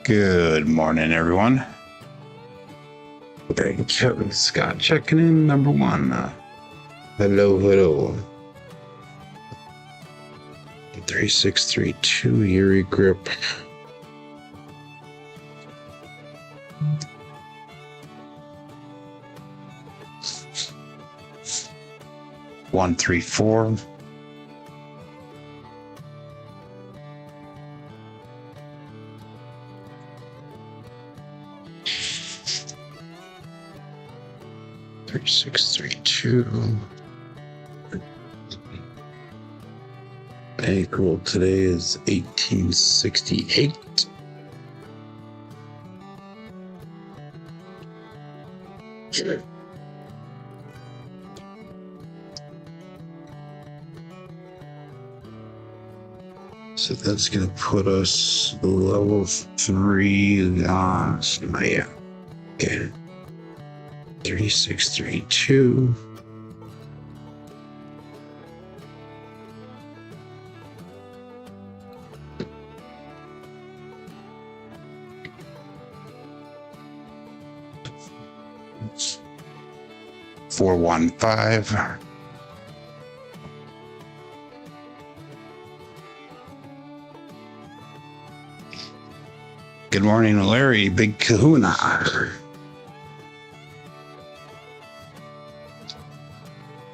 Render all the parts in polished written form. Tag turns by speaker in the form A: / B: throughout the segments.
A: Good morning, everyone. Greg Scott checking in, number one. Hello. 3632 Erie grip. One, 3, 4. Three, 6, 3, 2. April today is 1868. So that's gonna put us level 3 on. Yeah. Okay. 3632. Four, 1, 5. Good morning, Larry. Big Kahuna.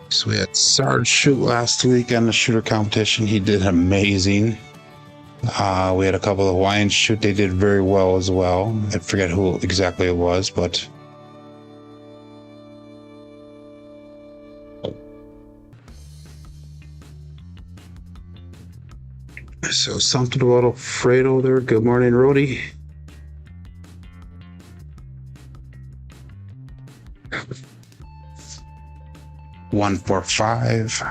A: So we had Sarge shoot last week on the shooter competition. He did amazing. We had a couple of Hawaiians shoot. They did very well as well. I forget who exactly it was, but so something about Alfredo there. Good morning, Rody. One, 4, 5.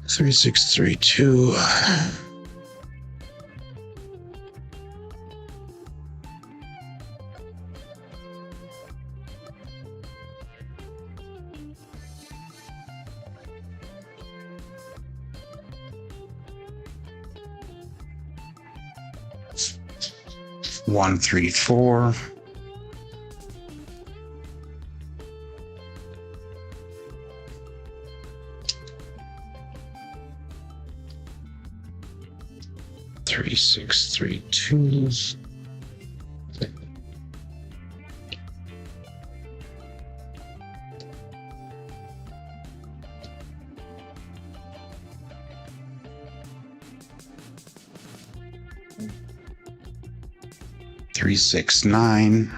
A: Three, 6, 3, 2. One, 3, 4. Three, 6, 3, 2. Three, 6, 9.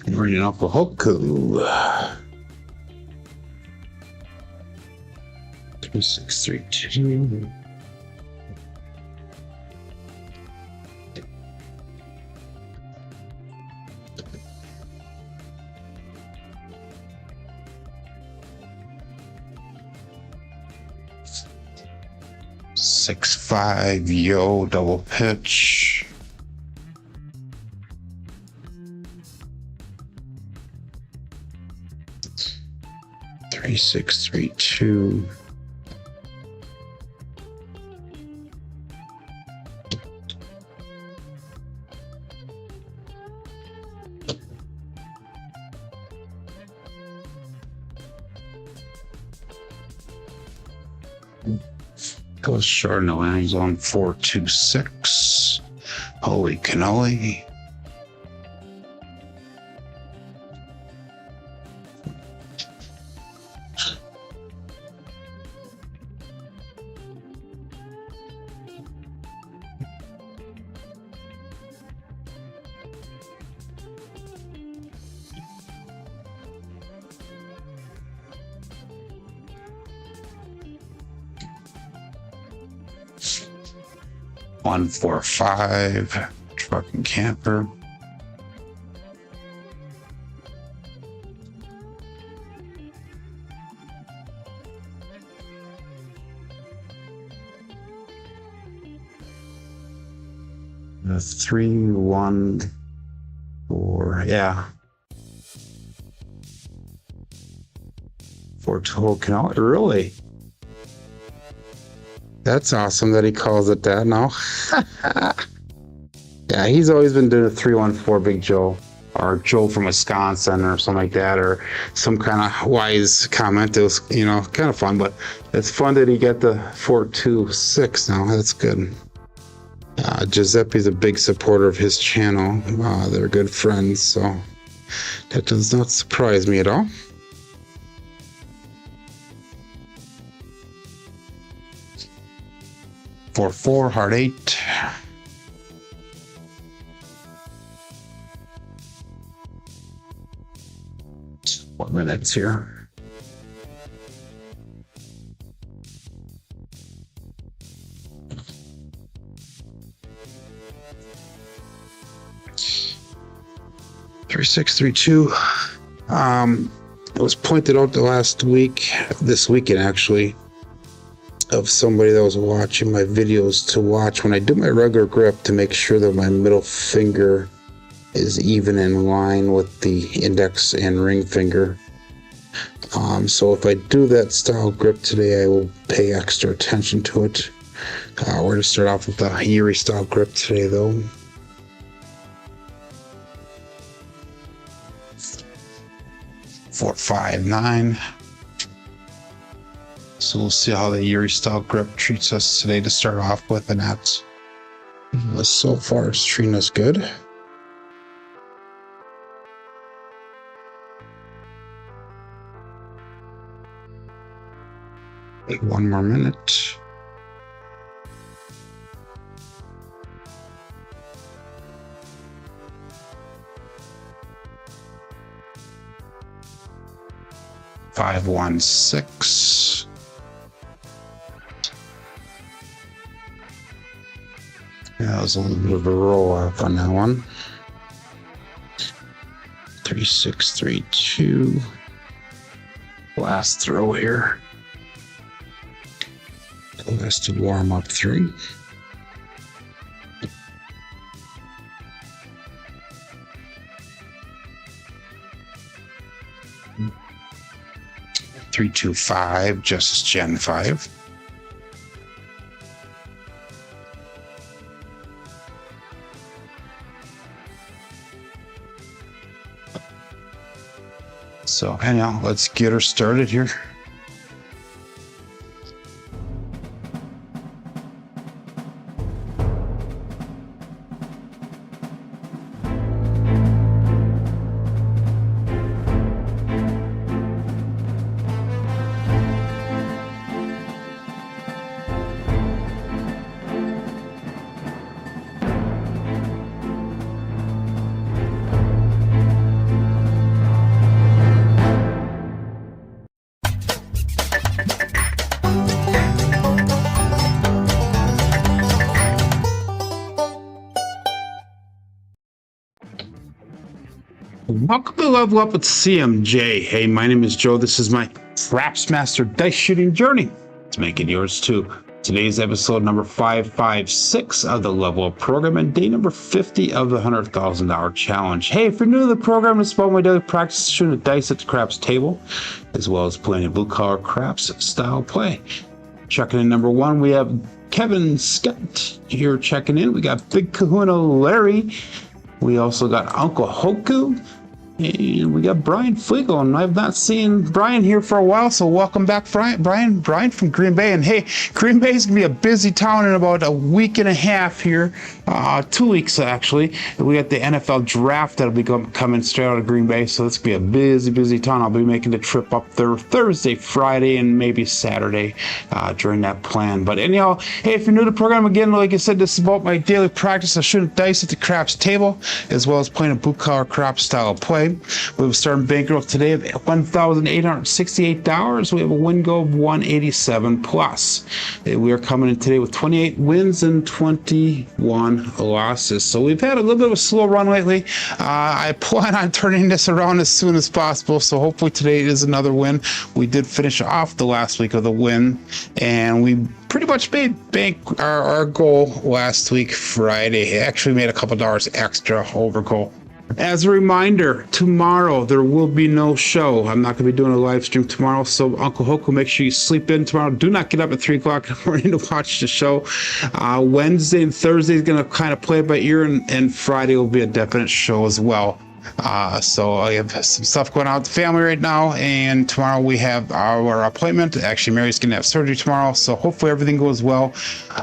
A: Bringing up a Hoku. 3, 6, 3, 2. Six, 5, yo, double pitch. Three, 6, 3, 2. Goes short and the landing's on 4, 2, 6. Holy cannoli. One, 4, 5. Fucking camper. The 3, 1, Or, yeah. 4-2 canal. Really? That's awesome that he calls it that now. Yeah, he's always been doing a 3-1-4 Big Joe. Or Joe from Wisconsin or something like that, or some kind of wise comment. It was, kind of fun, but it's fun that he got the 4-2-6 now. That's good. Giuseppe's a big supporter of his channel. They're good friends, so that does not surprise me at all. Four, hard 8. What minutes here? Three, 6, 3, 2. It was pointed out this weekend actually, of somebody that was watching my videos to watch when I do my regular grip to make sure that my middle finger is even in line with the index and ring finger. So if I do that style grip today, I will pay extra attention to it. We're going to start off with the Yuri style grip today though. Four, 5, 9. So we'll see how the Yuri style grip treats us today to start off with, and that's so far it's treating us good. One more minute. Five, 1, 6. Yeah, that was a little bit of a roll off on that one. 3, 6, 3, 2. Last throw here. Last to warm up 3. Three, 2, 5, Justice Gen 5. So anyhow, let's get her started here. Welcome to Level Up with CMJ. Hey, my name is Joe. This is my Craps Master dice shooting journey. Let's make it yours too. Today's episode number 556 of the Level Up program and day number 50 of the $100,000 challenge. Hey, if you're new to the program, it's about my daily practice shooting the dice at the craps table, as well as playing a blue-collar craps style play. Checking in number 1, we have Kevin Scott here checking in. We got Big Kahuna Larry. We also got Uncle Hoku. And we got Brian Flegel, and I've not seen Brian here for a while, so welcome back, Brian from Green Bay. And hey, Green Bay is going to be a busy town in about a week and a half here, 2 weeks actually. We got the NFL draft that'll be coming straight out of Green Bay, so it's going to be a busy town. I'll be making the trip up there Thursday, Friday, and maybe Saturday during that plan. But anyhow, hey, if you're new to the program, again, like I said, this is about my daily practice of shooting dice at the craps table, as well as playing a blue-collar craps style play. We have a starting bankroll today of $1,868. We have a win goal of 187 plus. We are coming in today with 28 wins and 21 losses. So we've had a little bit of a slow run lately. I plan on turning this around as soon as possible. So hopefully today is another win. We did finish off the last week of the win, and we pretty much made our goal last week, Friday. Actually made a couple dollars extra over goal. As a reminder, tomorrow there will be no show. I'm not going to be doing a live stream tomorrow, so Uncle Hoku, make sure you sleep in tomorrow. Do not get up at 3 o'clock in the morning to watch the show. Wednesday and Thursday is going to kind of play it by ear, and Friday will be a definite show as well. So I have some stuff going on with the family right now, and tomorrow we have our appointment. Actually, Mary's going to have surgery tomorrow, so hopefully everything goes well.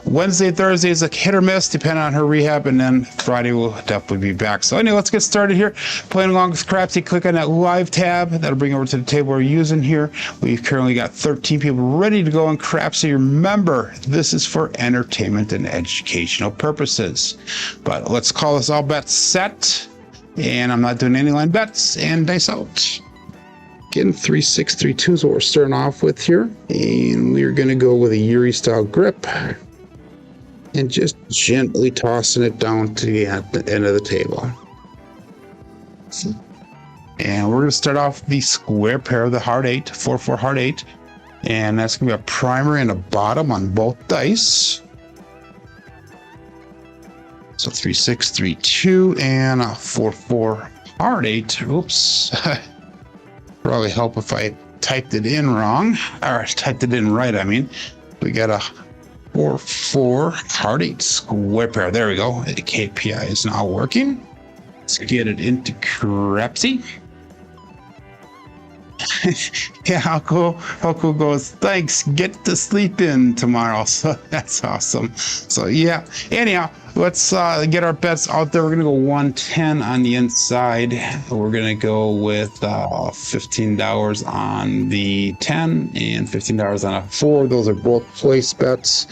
A: Wednesday and Thursday is a hit or miss depending on her rehab, and then Friday will definitely be back. So anyway, let's get started here. Playing along with Crapsee, click on that live tab. That'll bring over to the table we're using here. We've currently got 13 people ready to go on Crapsee. Remember, this is for entertainment and educational purposes. But let's call this all bets set. And I'm not doing any line bets, and dice out. Again, 3-6-3-2 is what we're starting off with here. And we're going to go with a Yuri style grip. And just gently tossing it down to the end of the table. And we're going to start off the square pair of the hard 8, 4-4 hard 8. And that's going to be a primary and a bottom on both dice. So 3-6-3-2 and a 4-4 hard 8. Oops. Probably help if I typed it in wrong, or typed it in right. I mean, we got a 4-4 hard 8 square pair. There we go. The KPI is now working. Let's get it into Crapsee. Yeah, how cool goes, thanks, get to sleep in tomorrow. So that's awesome. So yeah, anyhow, let's get our bets out there. We're gonna go 110 on the inside. We're gonna go with $15 on the 10 and $15 on a 4. Those are both place bets.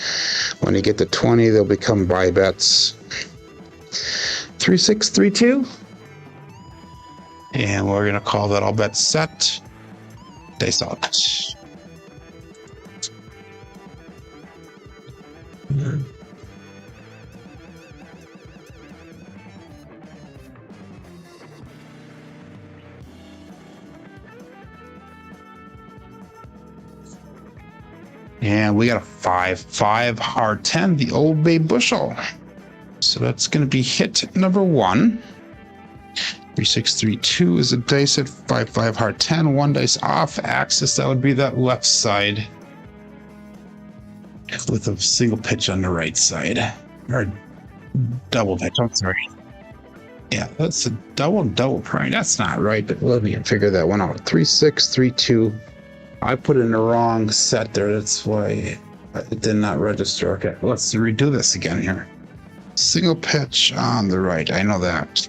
A: When you get to 20, they'll become buy bets. 3-6-3-2, and we're gonna call that all bets set. Dice out. And we got a 5-5 hard 10, the Old Bay bushel. So that's going to be hit number 1. 3-6-3-2 is a dice at 5-5 hard 10. 1 dice off axis. That would be that left side with a single pitch on the right side, or double pitch. I'm sorry. Yeah, that's a double prime. That's not right, but let me figure that one out. 3-6-3-2. I put in the wrong set there. That's why it did not register. Okay, let's redo this again here. Single pitch on the right. I know that.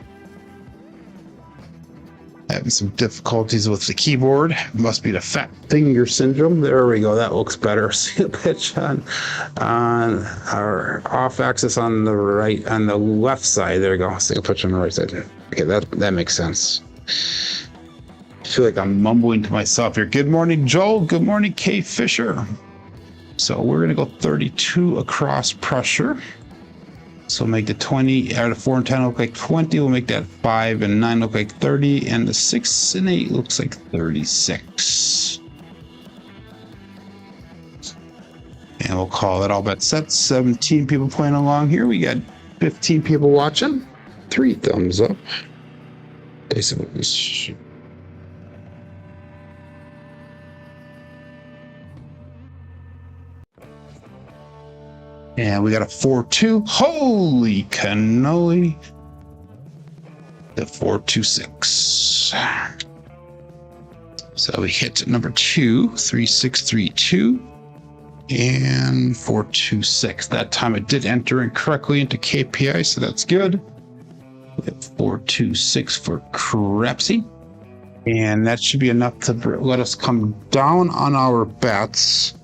A: Having some difficulties with the keyboard. Must be the fat finger syndrome. There we go. That looks better. Single pitch on our off axis on the right, on the left side. There we go. Single pitch on the right side. Okay, that makes sense. I feel like I'm mumbling to myself here. Good morning, Joel. Good morning, Kay Fisher. So we're gonna go 32 across pressure. So make the 20 out of 4 and 10 look like 20. We'll make that 5 and 9 look like 30, and the 6 and 8 looks like 36. And we'll call it all bets set. 17 people playing along here. We got 15 people watching. 3 thumbs up. And we got a 4-2. Holy cannoli. The 4-2-6. So we hit number 2, 3-6-3-2, and 4-2-6. That time it did enter incorrectly into KPI, so that's good. We have 4-2-6 for Crapsee. And that should be enough to let us come down on our bets.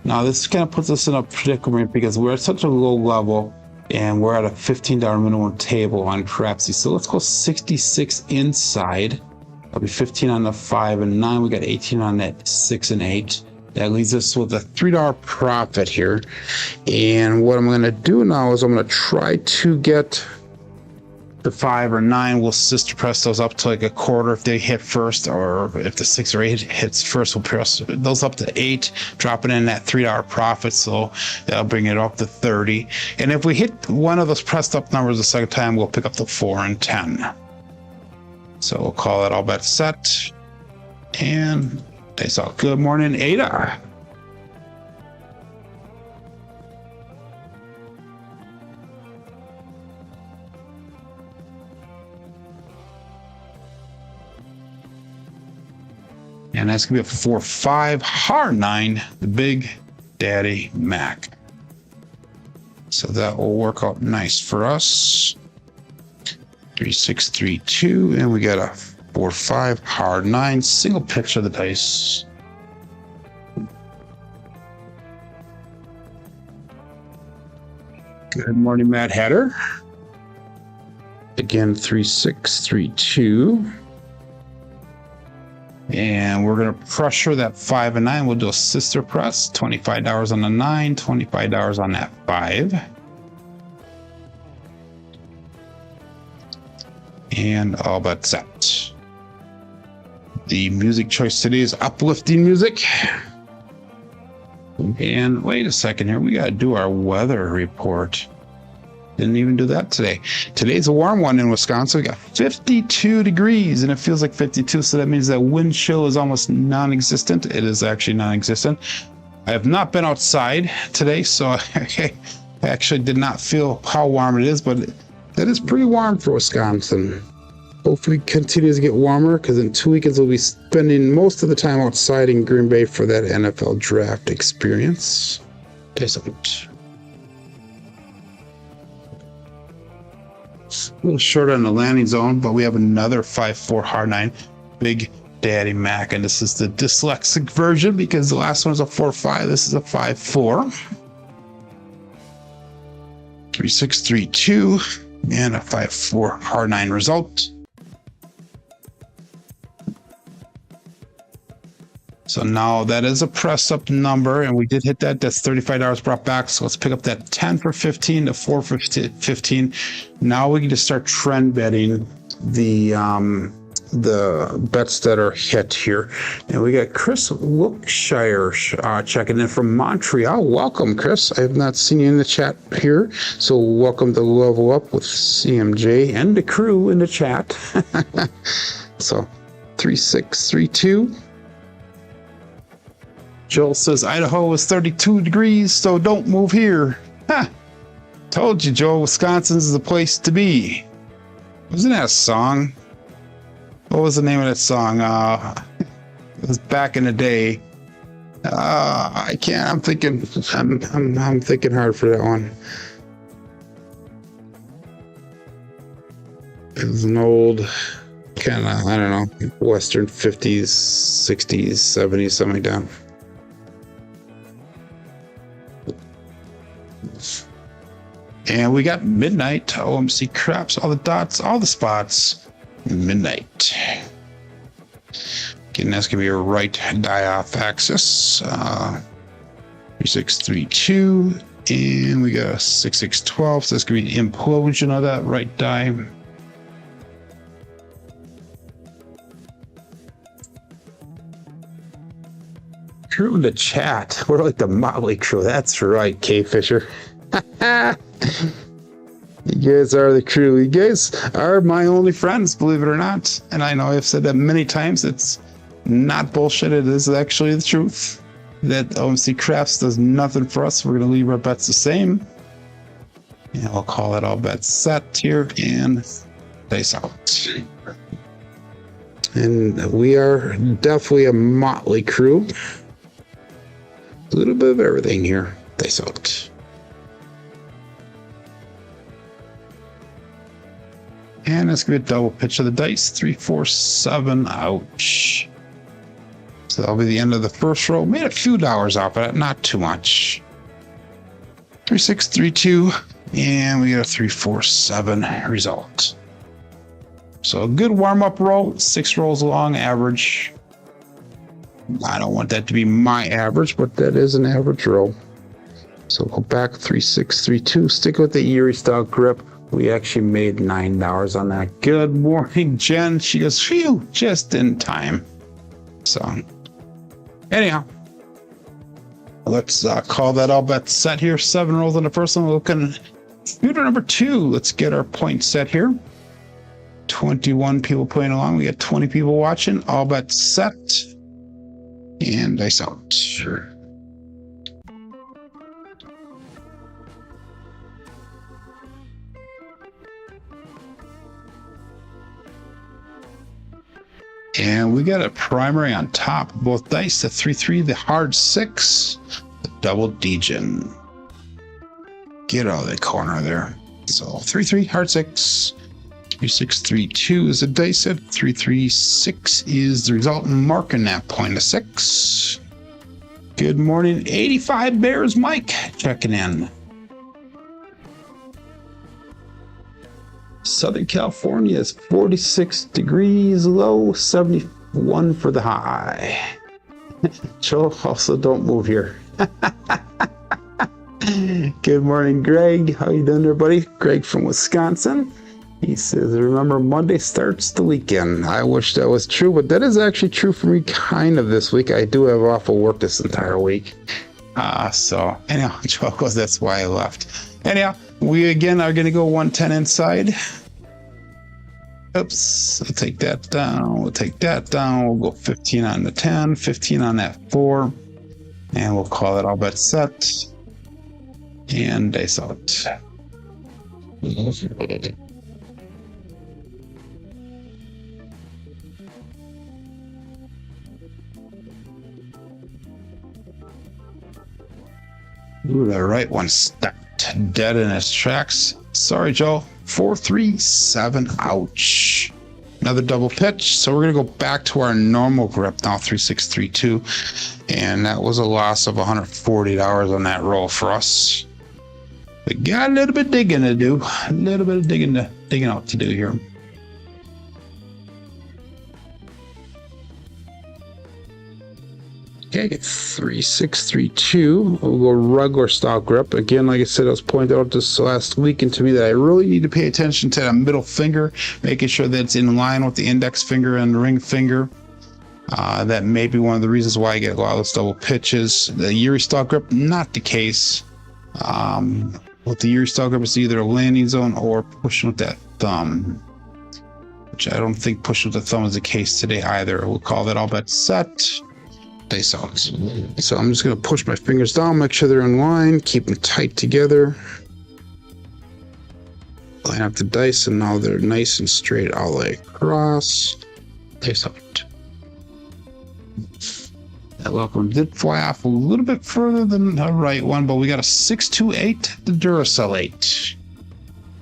A: Now this kind of puts us in a predicament because we're at such a low level and we're at a $15 minimum table on Crapsee. So let's go 66 inside. That'll be 15 on the 5 and 9. We got 18 on that 6 and 8. That leaves us with a $3 profit here. And what I'm going to do now is I'm going to try to get The 5 or 9, we'll sister press those up to like a quarter if they hit first, or if the 6 or 8 hits first, we'll press those up to 8, dropping in that $3 profit, so that'll bring it up to 30. And if we hit one of those pressed up numbers the second time, we'll pick up the 4 and 10. So we'll call it all bets set. And they saw good morning, Ada. And that's going to be a 4-5 hard 9, the Big Daddy Mac. So that will work out nice for us. 3-6-3-2, and we got a 4-5 hard 9, single pitch of the dice. Good morning, Mad Hatter. Again, 3-6-3-2. And we're going to pressure that 5 and 9. We'll do a sister press. $25 on the 9, $25 on that 5. And all but set. The music choice today is uplifting music. And wait a second here. We got to do our weather report. Didn't even do that today. Today's a warm one in Wisconsin. We got 52 degrees and it feels like 52. So that means that wind chill is almost non-existent. It is actually non-existent. I have not been outside today, so I actually did not feel how warm it is, but that is pretty warm for Wisconsin. Hopefully it continues to get warmer, because in 2 weekends we'll be spending most of the time outside in Green Bay for that NFL draft experience. A little short on the landing zone, but we have another 5-4 hard 9, Big Daddy Mac, and this is the dyslexic version because the last one was a 4-5. This is a 5-4. 3-6-3-2, and a 5-4 hard 9 result. So now that is a press up number, and we did hit that. That's $35 brought back. So let's pick up that 10 for 15 to 4 for 15. Now we can just start trend betting the bets that are hit here. And we got Chris Wilkshire checking in from Montreal. Welcome, Chris. I have not seen you in the chat here. So welcome to Level Up with CMJ and the crew in the chat. So 3-6-3-2. Joel says Idaho is 32 degrees, so don't move here. Ha! Told you, Joel, Wisconsin's is the place to be. Wasn't that a song? What was the name of that song? It was back in the day. I can't. I'm thinking hard for that one. It was an old kind of, I don't know, Western 50s, 60s, 70s, something like that. And we got midnight, OMC craps, all the dots, all the spots, midnight. Again, that's gonna be a right die-off axis. 3-6-3-2, and we got a 6-6-12, so that's gonna be the implosion of that right die. Crew in the chat. We're like the Motley Crew. That's right, K Fisher. You guys are the crew. You guys are my only friends, believe it or not. And I know I've said that many times. It's not bullshit. It is actually the truth. That OMC Crafts does nothing for us. We're going to leave our bets the same. And I'll call it all bets set here and dice out. And we are definitely a motley crew. A little bit of everything here. Dice out. And it's going to be a double pitch of the dice. 3, 4, 7. Ouch. So that'll be the end of the first row. Made a few dollars off of it, not too much. 3, 6, 3, 2. And we got a 3, 4, 7 result. So a good warm-up roll. 6 rolls long, average. I don't want that to be my average, but that is an average roll. So go back 3, 6, 3, 2. Stick with the Erie style grip. We actually made $9 on that. Good morning, Jen. She goes, phew, just in time. So, anyhow, let's call that all bets set here. 7 rolls on the first one. We're looking at shooter number 2. Let's get our point set here. 21 people playing along. We got 20 people watching. All bets set. And dice out. Sure. And we got a primary on top of both dice, the 3-3, the hard 6, the double degen. Get out of the corner there. So 3-3, hard 6. 3-6-3-2 is the dice set. 3-3-6 is the result. Marking that point of 6. Good morning, 85 Bears Mike checking in. Southern California is 46 degrees low, 71 for the high. Joe, also don't move here. Good morning, Greg. How you doing there, buddy? Greg from Wisconsin. He says, remember, Monday starts the weekend. I wish that was true, but that is actually true for me kind of this week. I do have off of work this entire week. So, anyhow, Joe goes, that's why I left. Anyhow, we again are going to go 110 inside. Oops, I'll take that down. We'll take that down. We'll go 15 on the 10, 15 on that 4. And we'll call it all bet set. And dice out. Ooh, the right one stopped dead in its tracks. Sorry, Joe. 4-3-7. Ouch. Another double pitch. So we're going to go back to our normal grip now, 3-6-3-2. And that was a loss of $140 on that roll for us. We got a little bit digging to do. A little bit of digging out to do here. Okay, 3-6-3-2. We'll go regular style grip. Again, like I said, I was pointing out this last week, and to me that I really need to pay attention to that middle finger, making sure that it's in line with the index finger and the ring finger. That may be one of the reasons why I get a lot of those double pitches. The Yuri style grip, not the case. With the Yuri style grip, it's either a landing zone or pushing with that thumb, which I don't think pushing with the thumb is the case today either. We'll call that all bet set. Dice out. So I'm just going to push my fingers down, make sure they're in line, keep them tight together. Line up the dice, and now they're nice and straight all the way across. Dice out. That left one did fly off a little bit further than the right one, but we got a 6-2-8, the Duracell 8.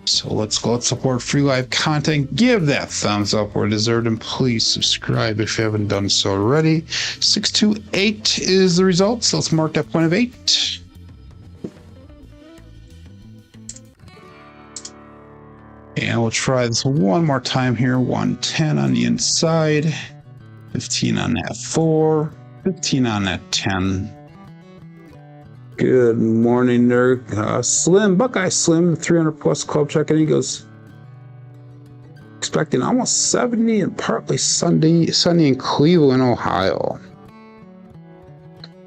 A: So let's go. Let's support free live content. Give that thumbs up where deserved, and please subscribe if you haven't done so already. 6-2-8 is the result, so let's mark that point of 8. And we'll try this one more time here. 110 on the inside, 15 on that 4, 15 on that 10. Good morning, nerd. Slim, Buckeye Slim, 300 plus club check, and he goes, expecting almost 70 and partly sunny in Cleveland, Ohio.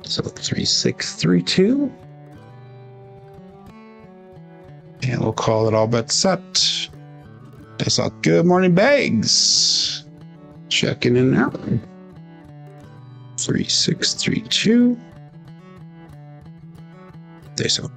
A: So 3-6-3-2. And we'll call it all bet set. That's all. Good morning, Bags. Checking in now. 3-6-3-2. Dice out.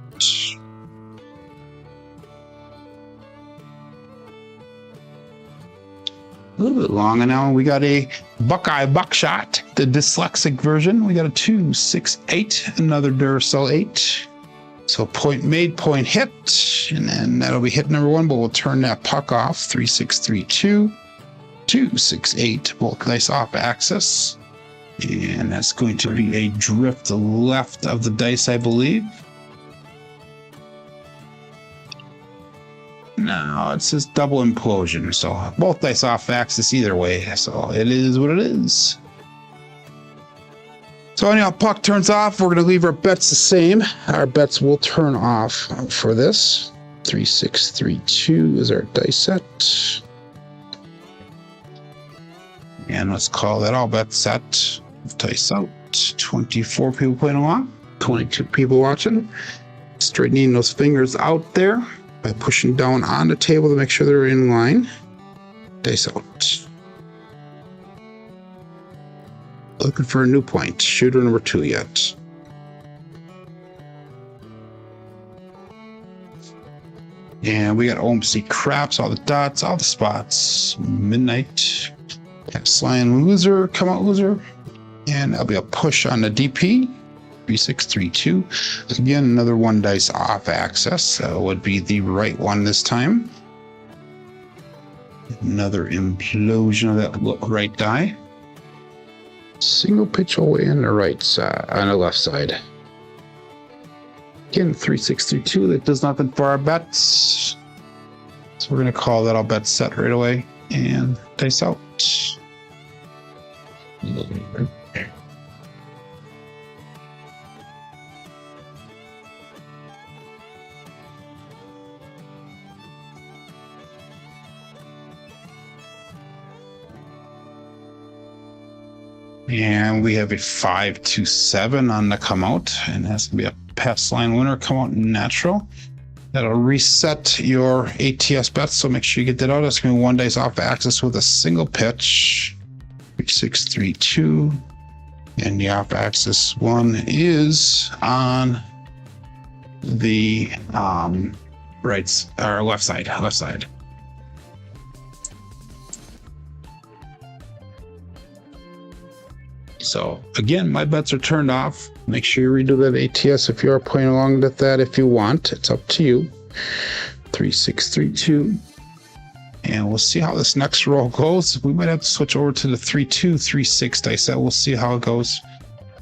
A: A little bit longer now. We got a Buckeye Buckshot, the dyslexic version. We got a 2-6-8, another Duracell 8. So point made, point hit, and then that'll be hit number 1, but we'll turn that puck off. 3-6-3-2, 2-6-8, both nice off axis. And that's going to be a drift left of the dice, I believe. No, it says double implosion, so both dice off axis either way, so it is what it is. So anyhow, puck turns off. We're going to leave our bets the same. Our bets will turn off for this. 3632 is our dice set. And let's call that all bet set. Dice out. 24 people playing along, 22 people watching. Straightening those fingers out there by pushing down on the table to make sure they're in line. Dice out. Looking for a new point. Shooter number 2 yet. And we got OMC craps, all the dots, all the spots. Midnight. Pass line loser, come out loser. And that'll be a push on the DP. 3632. Again, another 1 dice off access. So it would be the right one this time. Another implosion of that right die. Single pitch away on the right side, on the left side. Again, 3632. That does nothing for our bets. So we're going to call that all bet set right away and dice out. And we have a 5-7 on the come out, and that's gonna be a pass line winner, come out natural. That'll reset your ATS bets, so make sure you get that out. That's gonna be 1 dice off axis with a single pitch. 3632, and the off axis one is on the right or left side. So again, my bets are turned off. Make sure you redo that ATS if you are playing along with that. If you want, it's up to you. 3632. And we'll see how this next roll goes. We might have to switch over to the 3-2, 3-6 dice set. We'll see how it goes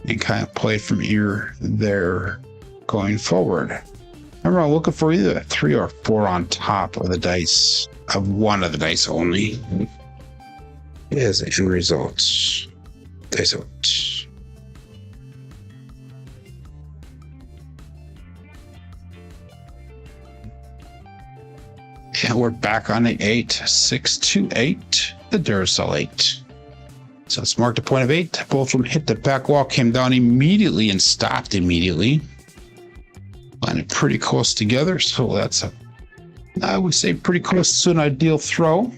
A: and kind of play from here there going forward. Remember, I'm looking for either a 3 or 4 on top of the dice, of one of the dice only. As end results. Dice out. And we're back on the 8-6-2-8, the Duracell 8. So it's marked a point of 8. Both of them hit the back wall, came down immediately and stopped immediately. Landed pretty close together, so that's I would say pretty close to an ideal throw.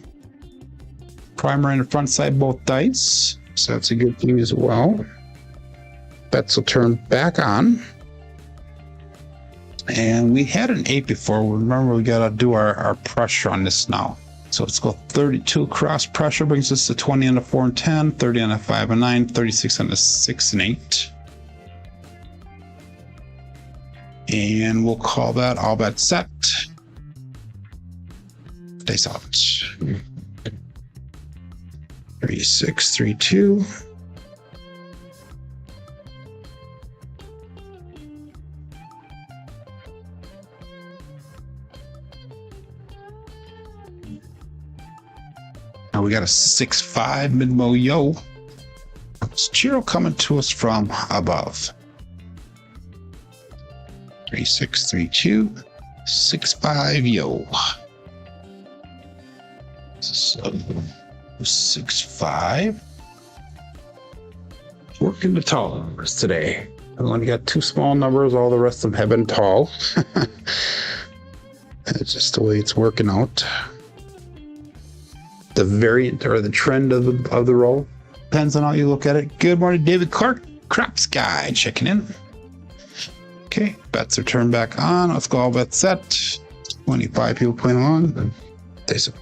A: Primer and the front side, both dice. So that's a good thing as well. Bets will turn back on. And we had an 8 before. Remember, we got to do our pressure on this now. So let's go 32 cross pressure, brings us to 20 on the 4 and 10, 30 on the 5 and 9, 36 on the 6 and 8. And we'll call that all bet set. Dice out. 3632. Now we got a 6-5 mid-mo yo. It's Chiro coming to us from above. 3632, 6-5 yo. So 6-5. Working the tall numbers today. I've only got 2 small numbers. All the rest of them have been tall. That's just the way it's working out. The variant or the trend of the roll depends on how you look at it. Good morning, David Clark, Craps guy, checking in. Okay, bets are turned back on. Let's go all bets set. 25 people playing along. There's a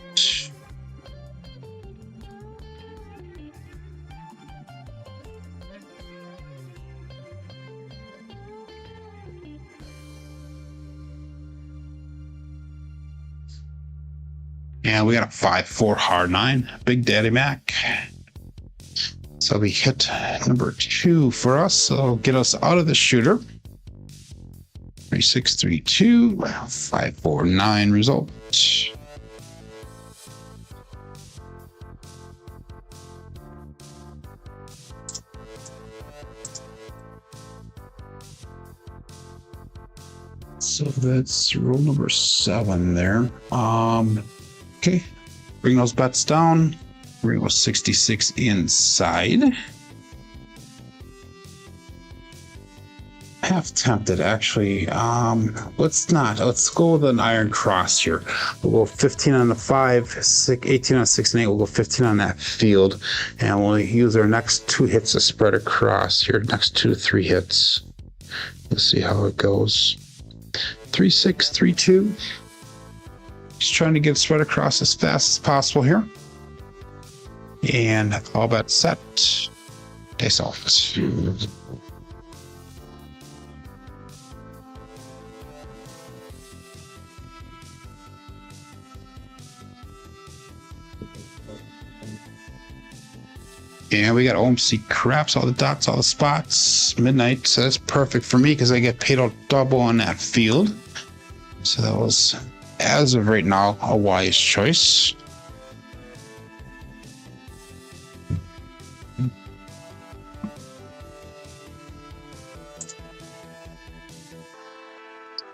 A: and we got a 5-4 hard 9, Big Daddy Mac. So we hit number 2 for us. So it'll get us out of the shooter. 3632, 549 result. So So that's rule number 7 there. Okay, bring those bets down. Bring those 66 inside. Half tempted actually. Let's go with an iron cross here. We'll go 15 on the 5, 18 on 6 and 8. We'll go 15 on that field, and we'll use our next 2 hits to spread across here. Next 2 to 3 hits. Let's see how it goes. 3 6 3 2. Just trying to get spread across as fast as possible here. And all bets set. Dice off. And we got OMC craps, all the dots, all the spots, midnight. So that's perfect for me because I get paid out double on that field. So that was, as of right now, a wise choice.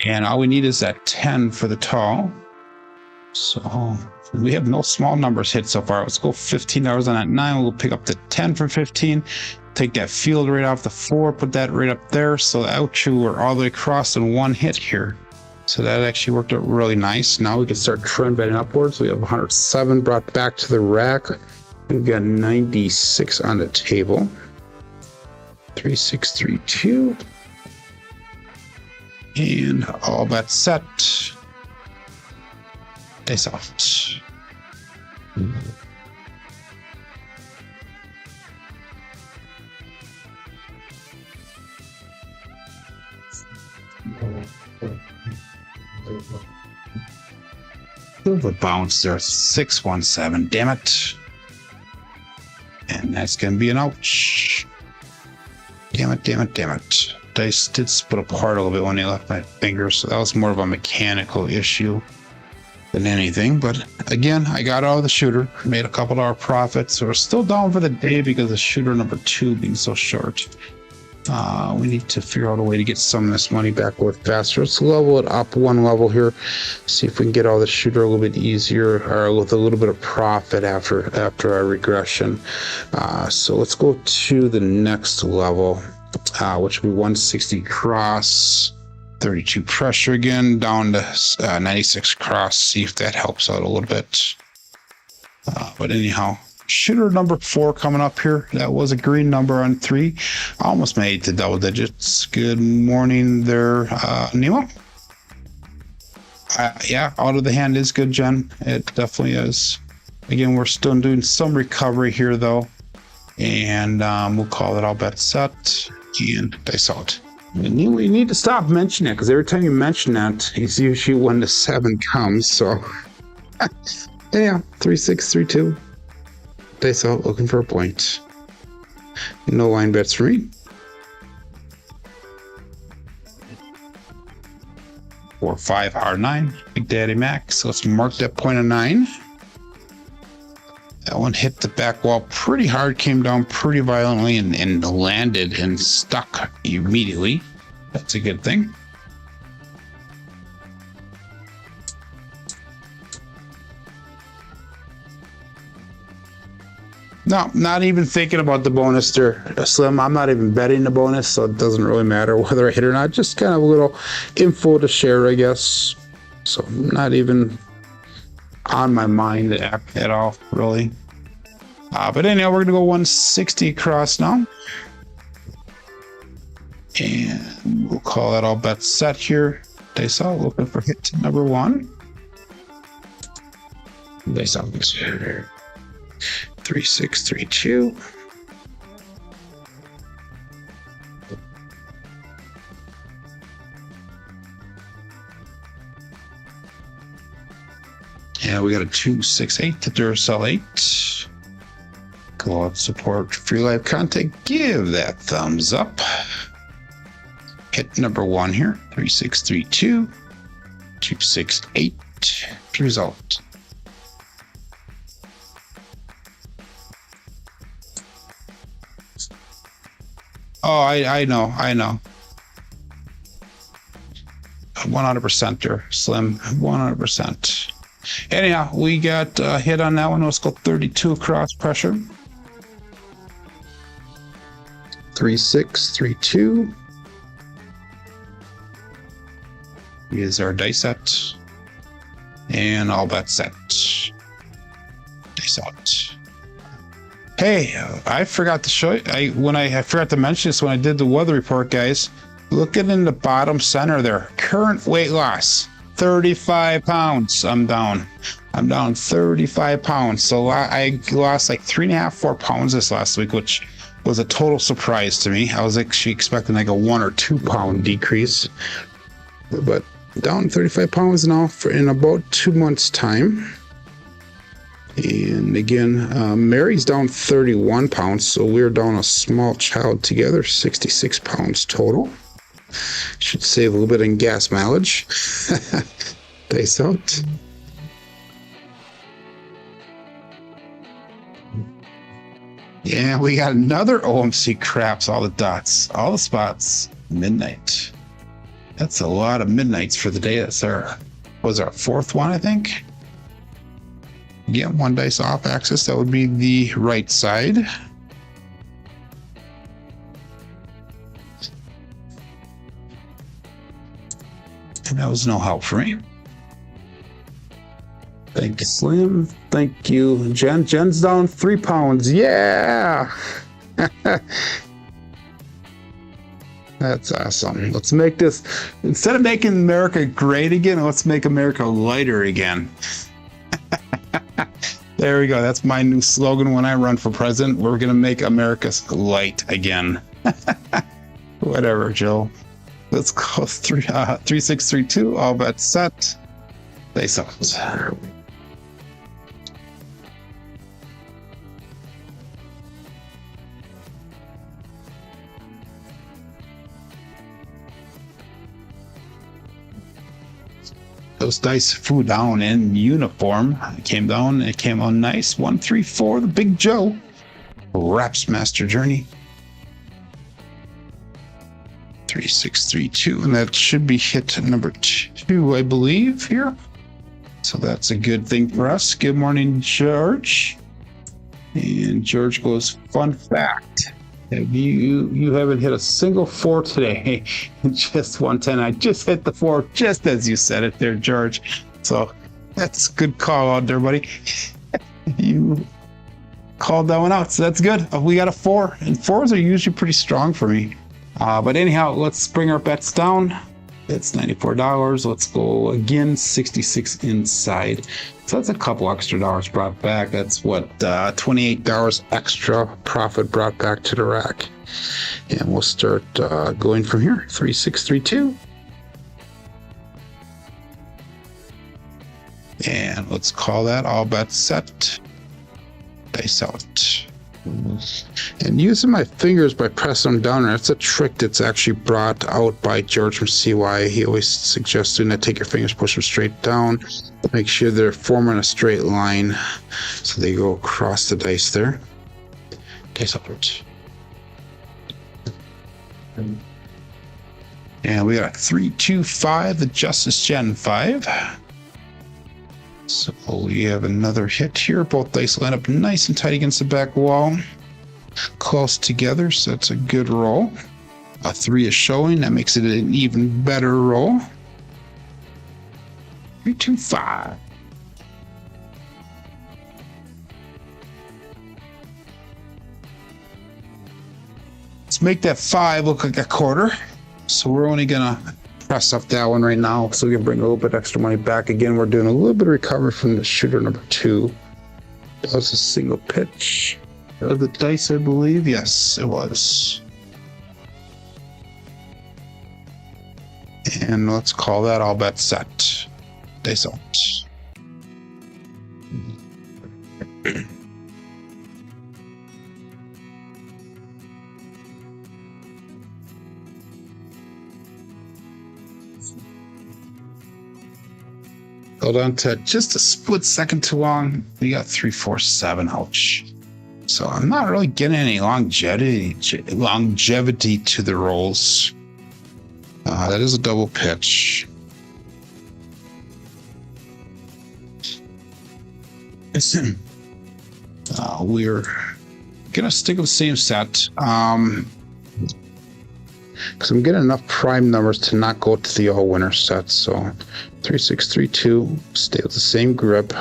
A: And all we need is that 10 for the tall. So we have no small numbers hit so far. Let's go $15 on that 9. We'll pick up the 10 for 15. Take that field right off the 4. Put that right up there. So out you were all the way across in one hit here. So that actually worked out really nice. Now we can start trend betting upwards. We have 107 brought back to the rack. We've got 96 on the table. 3632. And all bets set. Dice off. The bounce there, 617. Damn it. And that's gonna be an ouch. Damn it, damn it, damn it. Dice did split apart a little bit when they left my finger, so that was more of a mechanical issue than anything. But again, I got out of the shooter, made a couple $1 profits, so we're still down for the day because of shooter number 2 being so short. We need to figure out a way to get some of this money back a little faster. Let's level it up 1 level here, see if we can get all the shooter a little bit easier or with a little bit of profit after our regression. So let's go to the next level, which will be 160 cross, 32 pressure again, down to 96 cross. See if that helps out a little bit. But anyhow, shooter number 4 coming up here. That was a green number on 3. Almost made it to double digits. Good morning there, Nemo. Yeah, out of the hand is good, Jen. It definitely is. Again, we're still doing some recovery here though. And we'll call it all bets set and dice out. And we need to stop mentioning it because every time you mention that, it's usually when the 7 comes. So, yeah, 3632. Dice out, looking for a point. No line bets for me. 4 5 R9, Big Daddy Mac. So let's mark that point of 9. That one hit the back wall pretty hard, came down pretty violently, and landed and stuck immediately. That's a good thing. No, not even thinking about the bonus there, Slim. I'm not even betting the bonus, so it doesn't really matter whether I hit or not. Just kind of a little info to share, I guess. So not even on my mind at all, really. But anyhow, we're going to go 160 across now. And we'll call that all bets set here. Dice out, looking for hit number 1. Dice out. 3632. Yeah, we got a 268 to Duracell 8. Go out, support free live content. Give that thumbs up. Hit number 1 here. 3632. 268. Result. Oh, I know. 100% there, Slim. 100%. Anyhow, we got a hit on that one. Let's go 32 across pressure. 3632 is our dice set, and all bets set. Dice out. Hey, I forgot to show you. I forgot to mention this when I did the weather report, guys. Look at in the bottom center there. Current weight loss, 35 pounds. I'm down 35 pounds. So I lost like 3.5, 4 pounds this last week, which was a total surprise to me. I was actually expecting like a 1 or 2 pound decrease, but down 35 pounds now in about 2 months time. And again, Mary's down 31 pounds, so we're down a small child together, 66 pounds total. Should save a little bit in gas mileage. Dice out. Yeah, we got another OMC craps, all the dots, all the spots, midnight. That's a lot of midnights for the day. That's our fourth one, I think. Get one dice off axis, that would be the right side. And that was no help for me. Thank you, Slim. Thank you, Jen. Jen's down 3 pounds. Yeah! That's awesome. Let's make this, instead of making America great again, let's make America lighter again. There we go. That's my new slogan when I run for president. We're going to make America light again. Whatever, Joe. Let's go 3632. All bets set. Face out. Those dice flew down in uniform. It came down. It came on nice. 134. The Big Joe. Raps Master Journey. 3632, and that should be hit number 2, I believe, here. So that's a good thing for us. Good morning, George. And George goes, fun fact. You haven't hit a single 4 today. Just 110. I just hit the 4 just as you said it there, George. So that's a good call out there, buddy. You called that one out, so that's good. We got a 4, and 4s are usually pretty strong for me. But anyhow, let's bring our bets down. It's $94. Let's go again, 66 inside. So that's a couple extra dollars brought back. That's what, $28 extra profit brought back to the rack. And we'll start going from here. 3632. And let's call that all bets set. Dice out. And using my fingers by pressing them down, that's a trick that's actually brought out by George from CY. He always suggests doing that. Take your fingers, push them straight down, make sure they're forming a straight line so they go across the dice there. Dice upwards. And we got a 325, the Justice Gen 5. So we have another hit here. Both dice line up nice and tight against the back wall. Close together, so that's a good roll. A 3 is showing. That makes it an even better roll. 325. Let's make that 5 look like a quarter. So we're only gonna press up that one right now so we can bring a little bit extra money back. Again, we're doing a little bit of recovery from the shooter number 2. That was a single pitch of the dice, I believe. Yes, it was. And let's call that all bets set. Dice out. Hold on to just a split second too long. We got 347. Ouch. So I'm not really getting any longevity to the rolls. That is a double pitch. We're gonna stick with the same set. Because I'm getting enough prime numbers to not go to the all winner set. So 3632, stay with the same grip.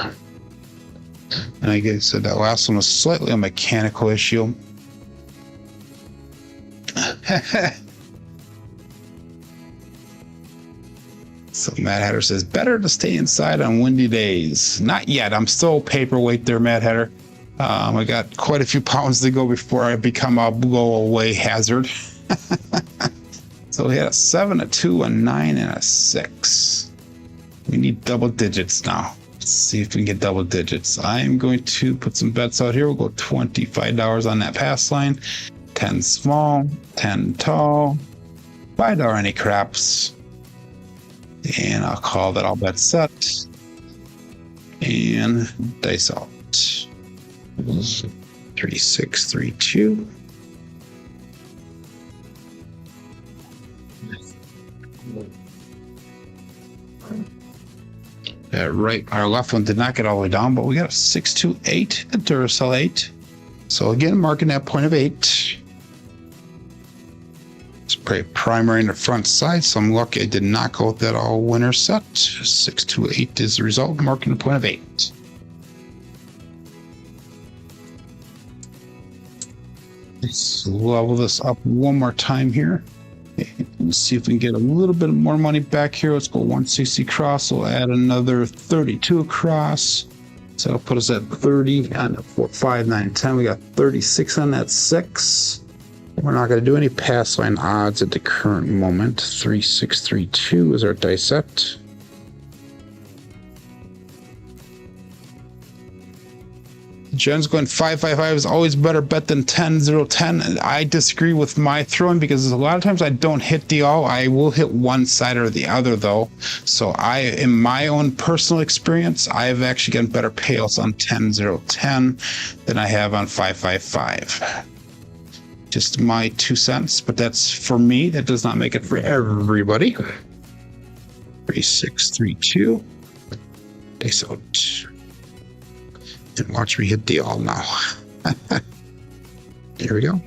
A: And like I said, that last one was slightly a mechanical issue. So Mad Hatter says, better to stay inside on windy days. Not yet. I'm still paperweight there, Mad Hatter. I got quite a few pounds to go before I become a blow away hazard. So we had a 7, a 2, a 9, and a 6. We need double digits now. Let's see if we can get double digits. I'm going to put some bets out here. We'll go $25 on that pass line. 10 small, 10 tall, $5 any craps. And I'll call that all bet set. And dice out. 3632. Our left one did not get all the way down, but we got a 628 at Duracell 8. So again, marking that point of 8. It's pretty primary in the front side, so I'm lucky I did not go with that all winner set. 628 is the result, marking the point of 8. Let's level this up one more time here. Let's see if we can get a little bit more money back here. Let's go 160 across. We'll add another 32 across. So that'll put us at 30 on the 4, 5, 9, 10. We got 36 on that 6. We're not going to do any pass line odds at the current moment. 3632 is our dice set. Jen's going 555 is always better bet than 10-0-10. I disagree with my throwing because a lot of times I don't hit the all. I will hit one side or the other though. So in my own personal experience, I've actually gotten better payouts on 10-0-10 than I have on 555. Just my 2 cents, but that's for me. That does not make it for everybody. 3632. Dice out. And watch me hit the all now. Here we go.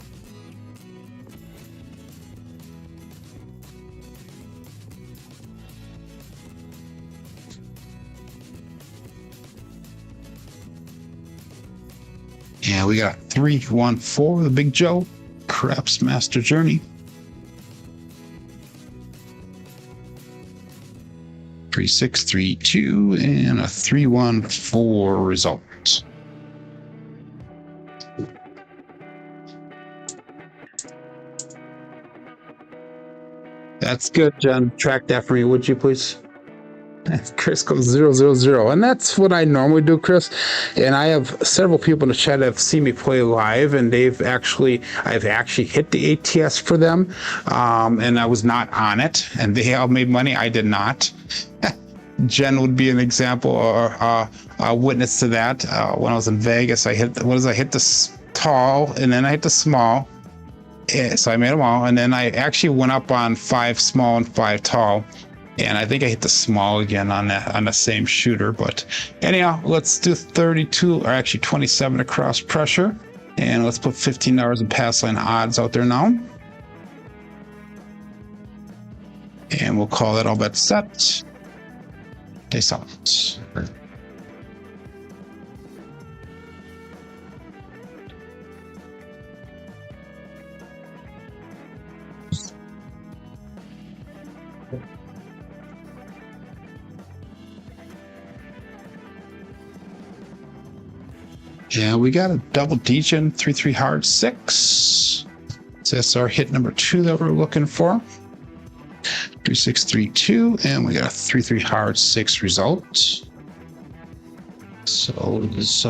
A: Yeah, we got 314 the Big Joe. Craps Master Journey. 3632 and a 314 result. That's good, Jen. Track that for me, would you please? Chris goes 000, and that's what I normally do, Chris. And I have several people in the chat that have seen me play live, and I've actually hit the ATS for them, and I was not on it, and they all made money. I did not. Jen would be an example or a witness to that. When I was in Vegas, I hit the tall, and then I hit the small. So I made them all, and then I actually went up on 5 small and 5 tall, and I think I hit the small again on the same shooter. But anyhow, let's do 32 or actually 27 across pressure, and let's put $15 in pass line odds out there now, and we'll call that all bet set. Dice out. Yeah, we got a double degen 3-3 hard 6. So that's our hit number 2 that we're looking for. 3632, and we got a 3-3 hard 6 result. So let's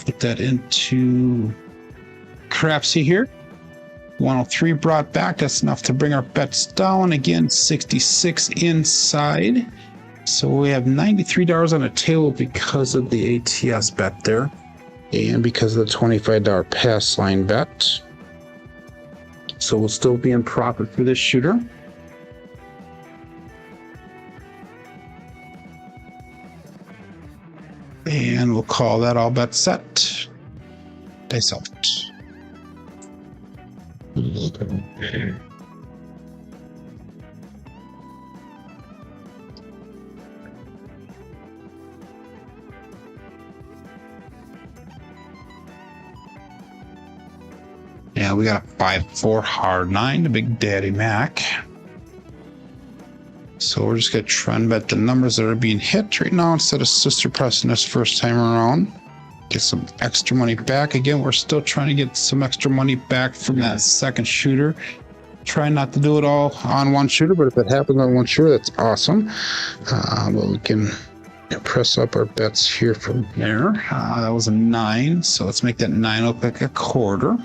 A: put that into Crapsee here. 103 brought back. That's enough to bring our bets down. Again, 66 inside. So we have $93 on the table because of the ATS bet there, and because of the $25 pass line bet. So we'll still be in profit for this shooter. And we'll call that all bets set. Dice out. Yeah, we got a 5-4 hard 9 to Big Daddy Mac. So we're just going to trend bet the numbers that are being hit right now instead of sister pressing this first time around. Get some extra money back. Again, we're still trying to get some extra money back from that second shooter. Try not to do it all on one shooter, but if it happens on one shooter, that's awesome. But we can press up our bets here from there. That was a 9, so let's make that 9 look like a quarter.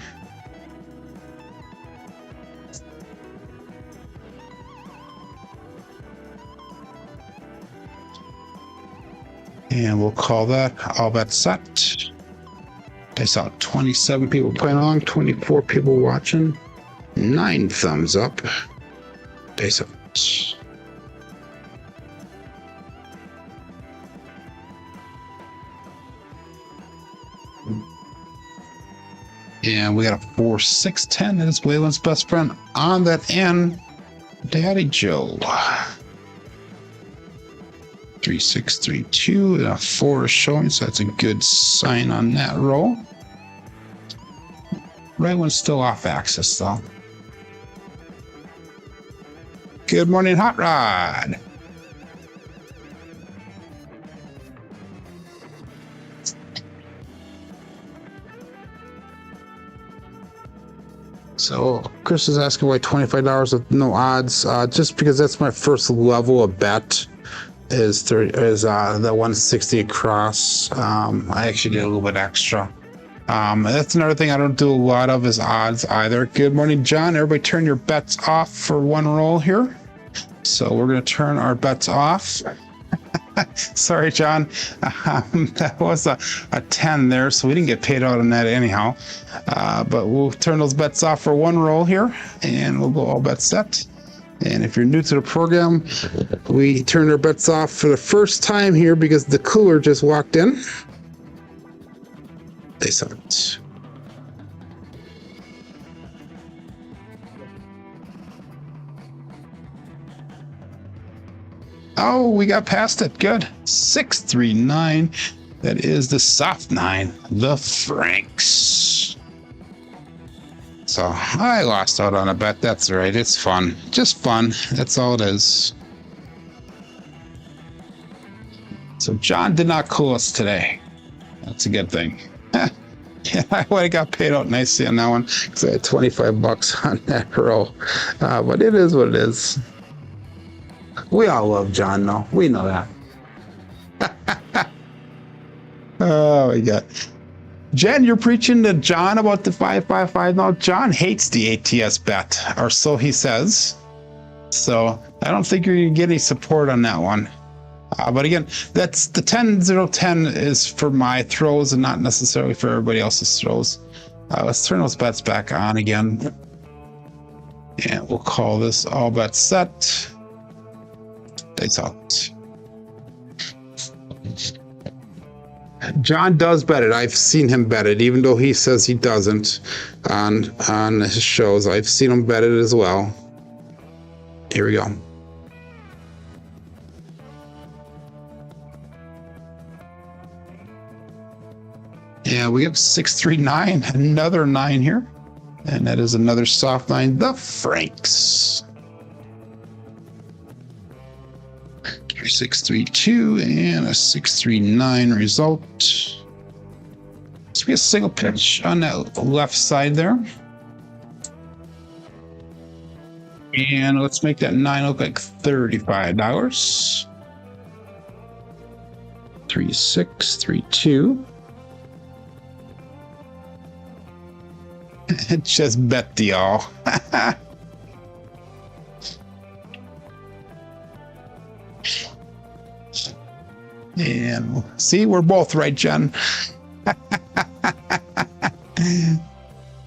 A: And we'll call that all bets set. I saw 27 people playing along, 24 people watching, 9 thumbs up. Dice out. And we got a 4-6-10. That is Waylon's best friend on that end. Daddy Joe. 3-6-3-2 and a 4 is showing, so that's a good sign on that roll. Right one's still off axis though. Good morning, Hot Rod. So Chris is asking why $25 with no odds. Just because that's my first level of bet. Is the 160 across. I actually did a little bit extra. That's another thing I don't do a lot of is odds either. Good morning, John. Everybody turn your bets off for one roll here. So we're going to turn our bets off. Sorry, John. That was a 10 there, so we didn't get paid out on that anyhow. But we'll turn those bets off for one roll here, and we'll go all bets set. And if you're new to the program, we turned our bets off for the first time here because the cooler just walked in. They saw it. Oh, we got past it. Good. 639. That is the soft 9, the Franks. So I lost out on a bet. That's all right. It's fun. Just fun. That's all it is. So John did not cool us today. That's a good thing. Yeah, I would have got paid out nicely on that one because I had $25 on that roll. But it is what it is. We all love John, though. We know that. Oh, my God. Jen, you're preaching to John about the 555. No, John hates the ATS bet, or so he says. So I don't think you're going to get any support on that one. But again, that's the 10-0-10 is for my throws and not necessarily for everybody else's throws. Let's turn those bets back on again. And we'll call this all bets set. Dice out. John does bet it. I've seen him bet it, even though he says he doesn't on his shows. I've seen him bet it as well. Here we go. Yeah, we have 639, another 9 here. And that is another soft 9, the Franks. 632 and a 639 result. This will be a single pitch on that left side there. And let's make that 9 look like $35. 3632. Just bet the all. And see, we're both right, Jen.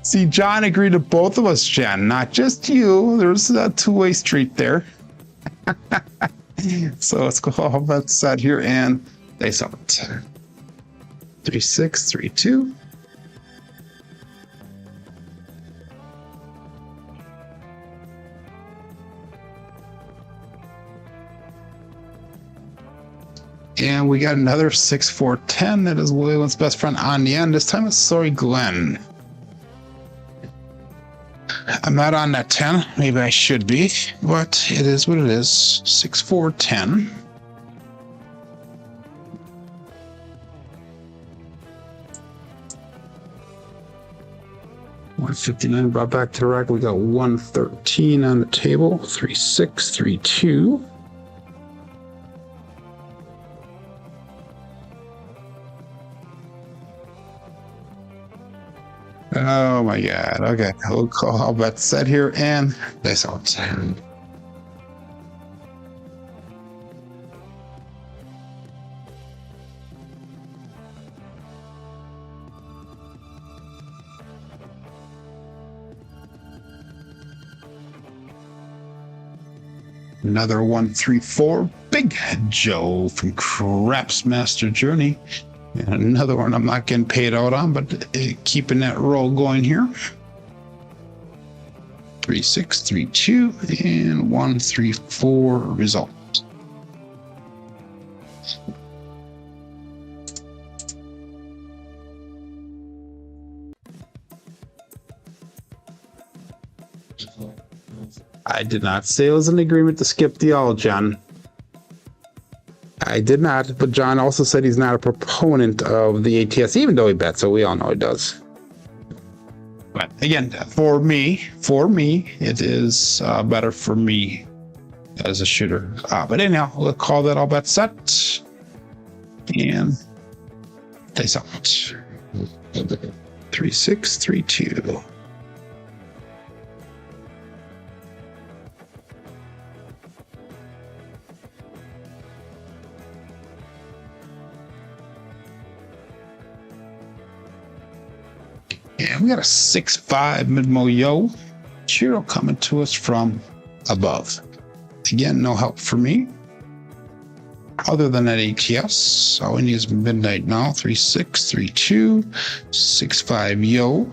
A: See, John agreed to both of us, Jen, not just you. There's a two-way street there. So let's go all that set here and dice out. 3, 6, 3, 2. And we got another 6, 4, 10. That is Waylon's best friend on the end. This time it's Sorry Glenn. I'm not on that 10. Maybe I should be, but it is what it is. 6, 4, 10. $159 brought back to the rack. We got 113 on the table. 3, 6, 3, 2. Oh my God. Okay. We'll call all bets set here and dice out. Another 1, 3, 4. Big Joe from Crapsee Master Journey. And another one I'm not getting paid out on, but keeping that roll going here. 3, 6, 3, 2, and 1, 3, 4 result. I did not say it was an agreement to skip the all, John. I did not, but John also said he's not a proponent of the ATS, even though he bets, so we all know he does. But again, for me, it is better for me as a shooter. But anyhow, we'll call that all bets set. And dice out. 3, 6, 3, 2. And we got a 6, 5 mid-mo yo. Chiro coming to us from above. Again, no help for me. Other than that ATS, all we need is midnight now. 3, 6, 3, 2, 6, 5 yo.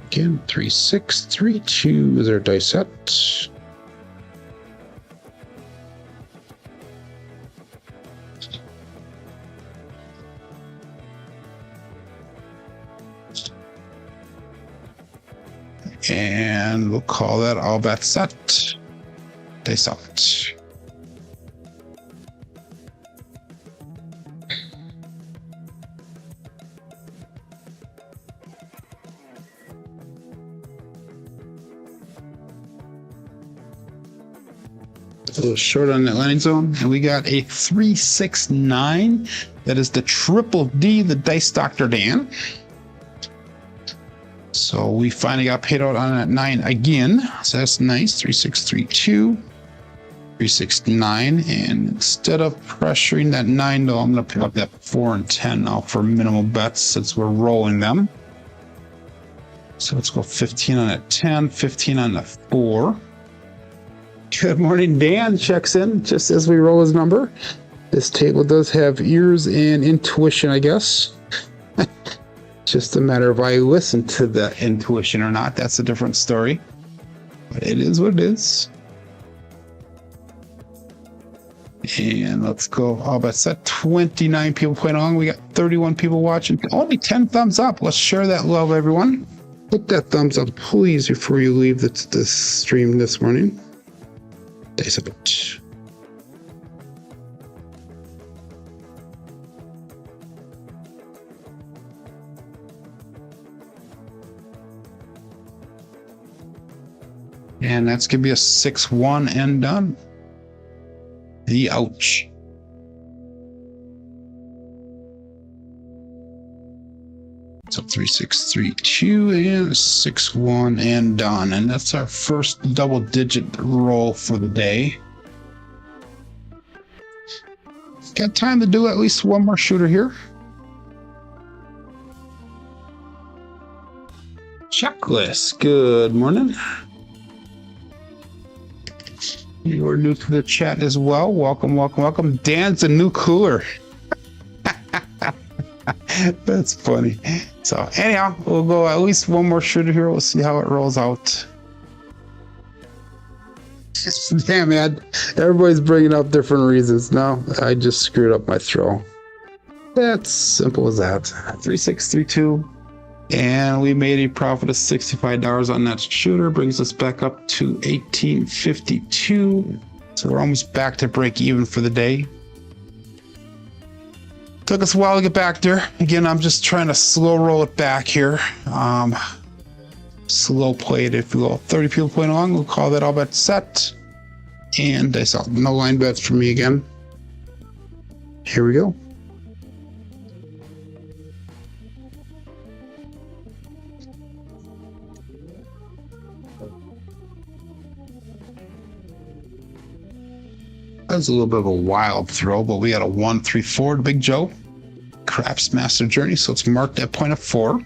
A: Again, 3, 6, 3, 2 is our dice set. And we'll call that all bets set. Dice out. A little short on that landing zone, and we got a 3, 6, 9. That is the triple D, the Dice Dr. Dan. So we finally got paid out on that 9 again. So that's nice. 3, 6, 3, 2, 3, 6, 9. And instead of pressuring that 9, though, I'm going to pick up that 4 and 10 now for minimal bets since we're rolling them. So let's go 15 on that 10, 15 on the 4. Good morning, Dan checks in just as we roll his number. This table does have ears and intuition, I guess. Just a matter of I listen to the intuition or not. That's a different story. But it is what it is. And let's go all bets set. 29 people playing along. We got 31 people watching. Only 10 thumbs up. Let's share that love, everyone. Put that thumbs up, please, before you leave this stream this morning. Dice up it. And that's going to be a 6-1 and done. The ouch. So 3, 6, 3, 2 and 6-1 and done. And that's our first double-digit roll for the day. Got time to do at least one more shooter here. Checklist. Good morning. You are new to the chat as well. Welcome, welcome, welcome. Dan's a new cooler. That's funny. So anyhow, we'll go at least one more shooter here. We'll see how it rolls out. Damn, man. Everybody's bringing up different reasons. No, I just screwed up my throw. That's simple as that. 3632. And we made a profit of $65 on that shooter. Brings us back up to 1852. So we're almost back to break even for the day. Took us a while to get back there. Again, I'm just trying to slow roll it back here. Slow play it, if you will. 30 people playing along. We'll call that all bet set. And I saw no line bets for me again. Here we go. That was a little bit of a wild throw, but we got a 1-3-4 to Big Joe. Craps Master Journey, so it's marked at point of 4.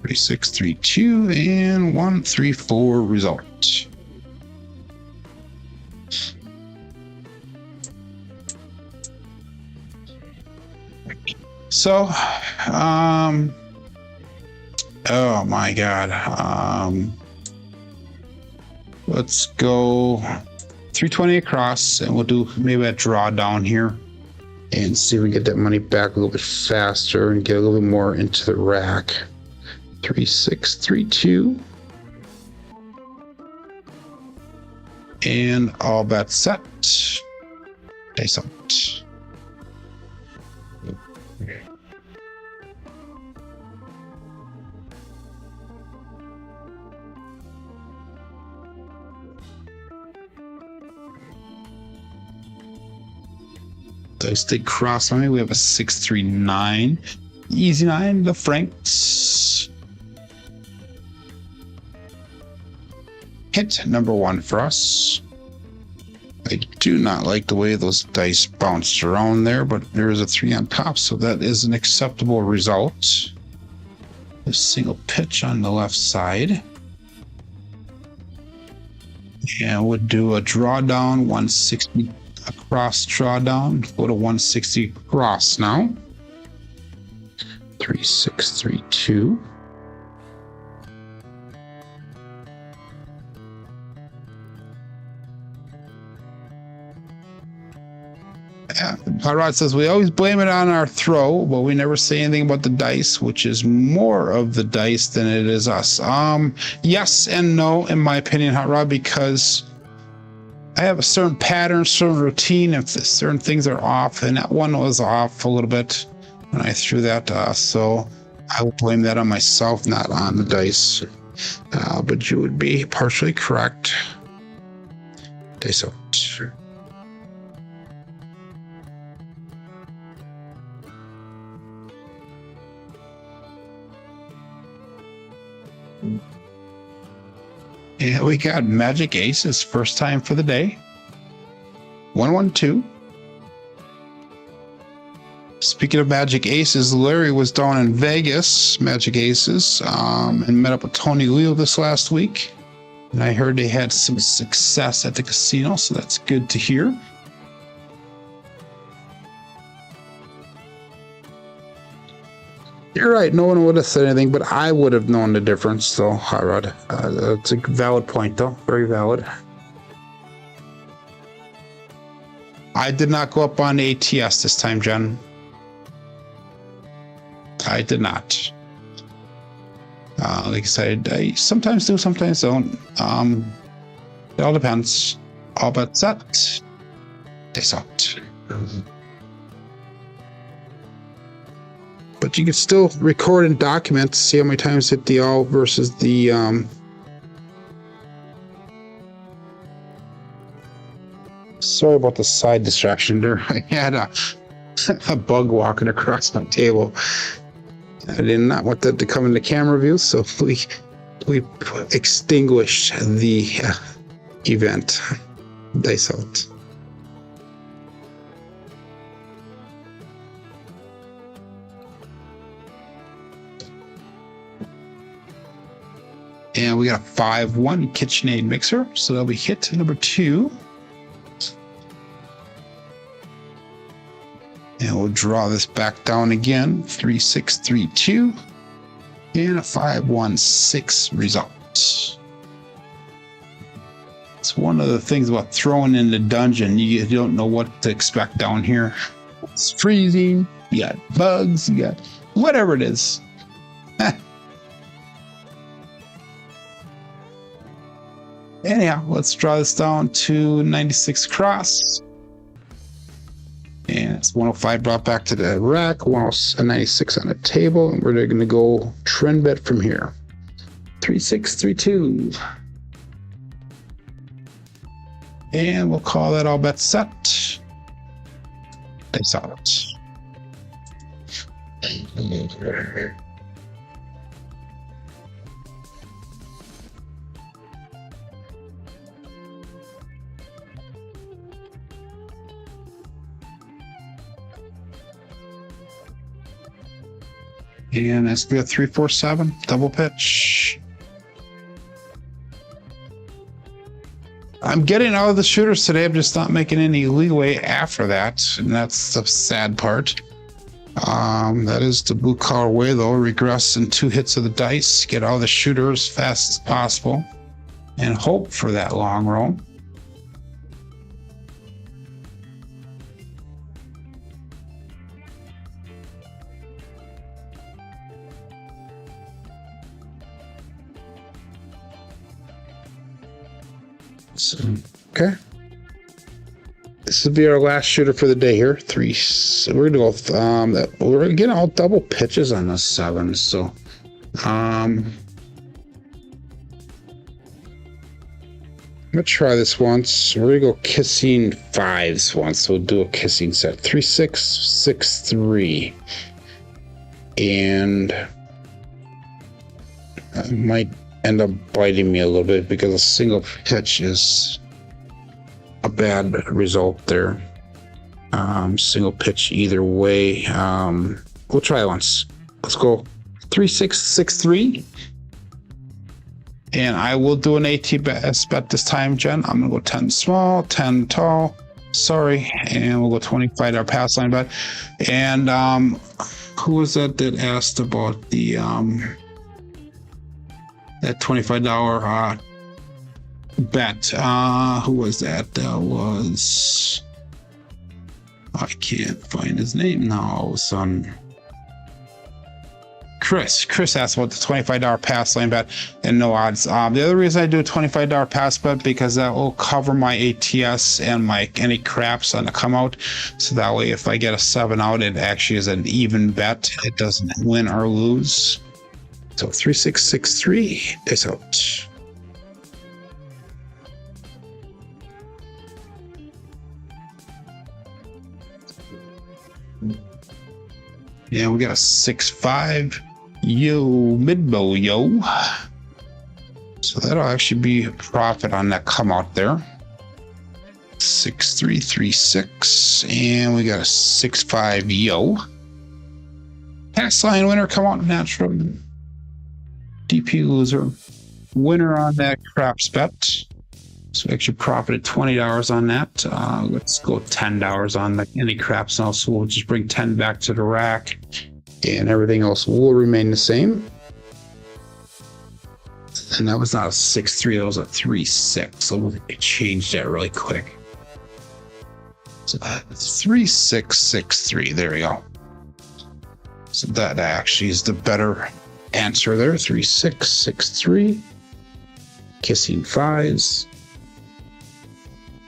A: Three, 6, 3, 2, and 1, 3, 4 result. So, oh my God. Let's go 320 across, and we'll do maybe a drawdown here and see if we get that money back a little bit faster and get a little bit more into the rack. 3, 6, 3, 2. And all bets set. Dice out. Dice stay cross on me. We have a 639. Easy 9, the Franks. Hit number 1 for us. I do not like the way those dice bounced around there, but there is a 3 on top, so that is an acceptable result. A single pitch on the left side. And we'll do a drawdown, 160 across drawdown. Go to 160 across now. 3, 6, 3, 2. Hot says we always blame it on our throw, but we never say anything about the dice, which is more of the dice than it is us. Yes and no, in my opinion, Hot Rod, because I have a certain pattern, certain routine. If certain things are off, and that one was off a little bit when I threw that, so I will blame that on myself, not on the dice. But you would be partially correct. Dice out. Yeah, we got Magic Aces, first time for the day. 112. Speaking of Magic Aces, Larry was down in Vegas, Magic Aces, and met up with Tony Leo this last week. And I heard they had some success at the casino, so that's good to hear. You're right. No one would have said anything, but I would have known the difference. So, Hot Rod, that's a valid point, though. Very valid. I did not go up on ATS this time, Jen. I did not. Like I said, I sometimes do, sometimes don't. It all depends. All but set. They sucked. But you can still record and document to see how many times hit the all versus the sorry about the side distraction there. I had a bug walking across my table. I did not want that to come in the camera view, so we extinguished the event. Dice out. And we got a 5-1 KitchenAid mixer. So that'll be hit number 2. And we'll draw this back down again. 3-6-3-2. And a 5-1-6 result. It's one of the things about throwing in the dungeon. You don't know what to expect down here. It's freezing. You got bugs. You got whatever it is. Anyhow, let's draw this down to 96 across. And it's 105 brought back to the rack, 96 on the table, and we're going to go trend bet from here. 3-6-3-2. And we'll call that all bets set. Dice out. And that's going to be a 3-4-7 double pitch. I'm getting out of the shooters today. I'm just not making any leeway after that, and that's the sad part. That is the blue collar way, though. Regress in 2 hits of the dice, get all the shooters as fast as possible, and hope for that long roll. Okay. This will be our last shooter for the day here. 3. So we're gonna go. We're getting all double pitches on the 7. So, I'm gonna try this once. We're gonna go kissing 5s once. So we'll do a kissing set. 3-6-6-3, and I might end up biting me a little bit because a single pitch is a bad result there. Single pitch either way. We'll try it once. Let's go 3-6-6-3. And I will do an ATS bet this time, Jen. I'm gonna go 10 small, 10 tall. Sorry. And we'll go $25 pass line bet. And who was that asked about the that $25 bet? Who was that? That was, I can't find his name now. All of a sudden, Chris asked about the $25 pass lane bet and no odds. The other reason I do a $25 pass bet because that will cover my ATS and my any craps on the come out. So that way, if I get a 7 out, it actually is an even bet. It doesn't win or lose. So 3-6-6-3 is out. Yeah, we got a 6-5. Yo, mid-bow, yo. So that'll actually be a profit on that come out there. 6-3-3-6. And we got a 6-5, yo. Pass line winner, come out natural. DP loser. Winner on that craps bet. So we actually profited $20 on that. Let's go $10 on any craps now. So we'll just bring 10 back to the rack. And everything else will remain the same. And that was not a 6-3, that was a 3-6. So we'll change that really quick. So 3-6-6-3. There we go. So that actually is the better answer there. 3-6-6-3. Kissing 5s.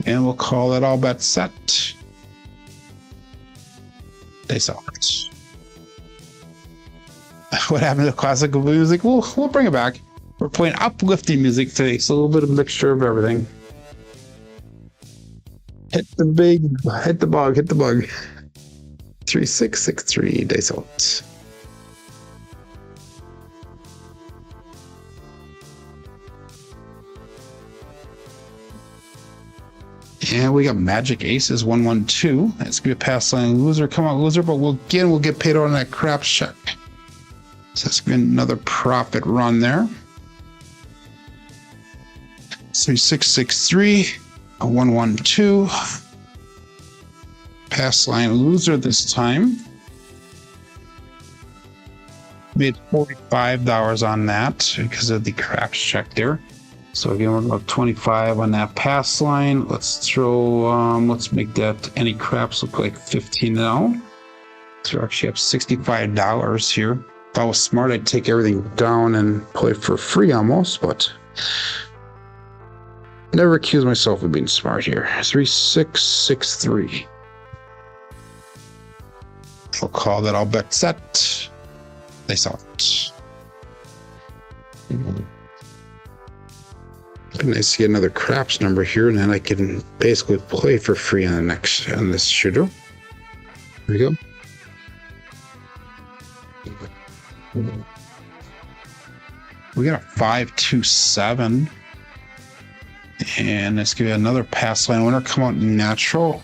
A: And we'll call that all bets set. Dice out. What happened to classical music? We'll bring it back. We're playing uplifting music today, so a little bit of mixture of everything. Hit the bug. 3-6-6-3. Dice out. And we got Magic Aces 1-1-2. That's gonna be a pass line loser. Come on, loser, but we'll get paid out on that craps check. So that's gonna be another profit run there. 3663, a 112. Pass line loser this time. Made $45 on that because of the craps check there. So again, we're about 25 on that pass line. Let's throw, let's make that any craps look like 15 now. So we're actually up $65 here. If I was smart, I'd take everything down and play for free almost, but never accuse myself of being smart here. 3663. I'll call that all bet set. Nice out. Nice to get another craps number here, and then I can basically play for free on this shooter. Here we go. We got a 527, and let's give you another pass line winner. Come out natural.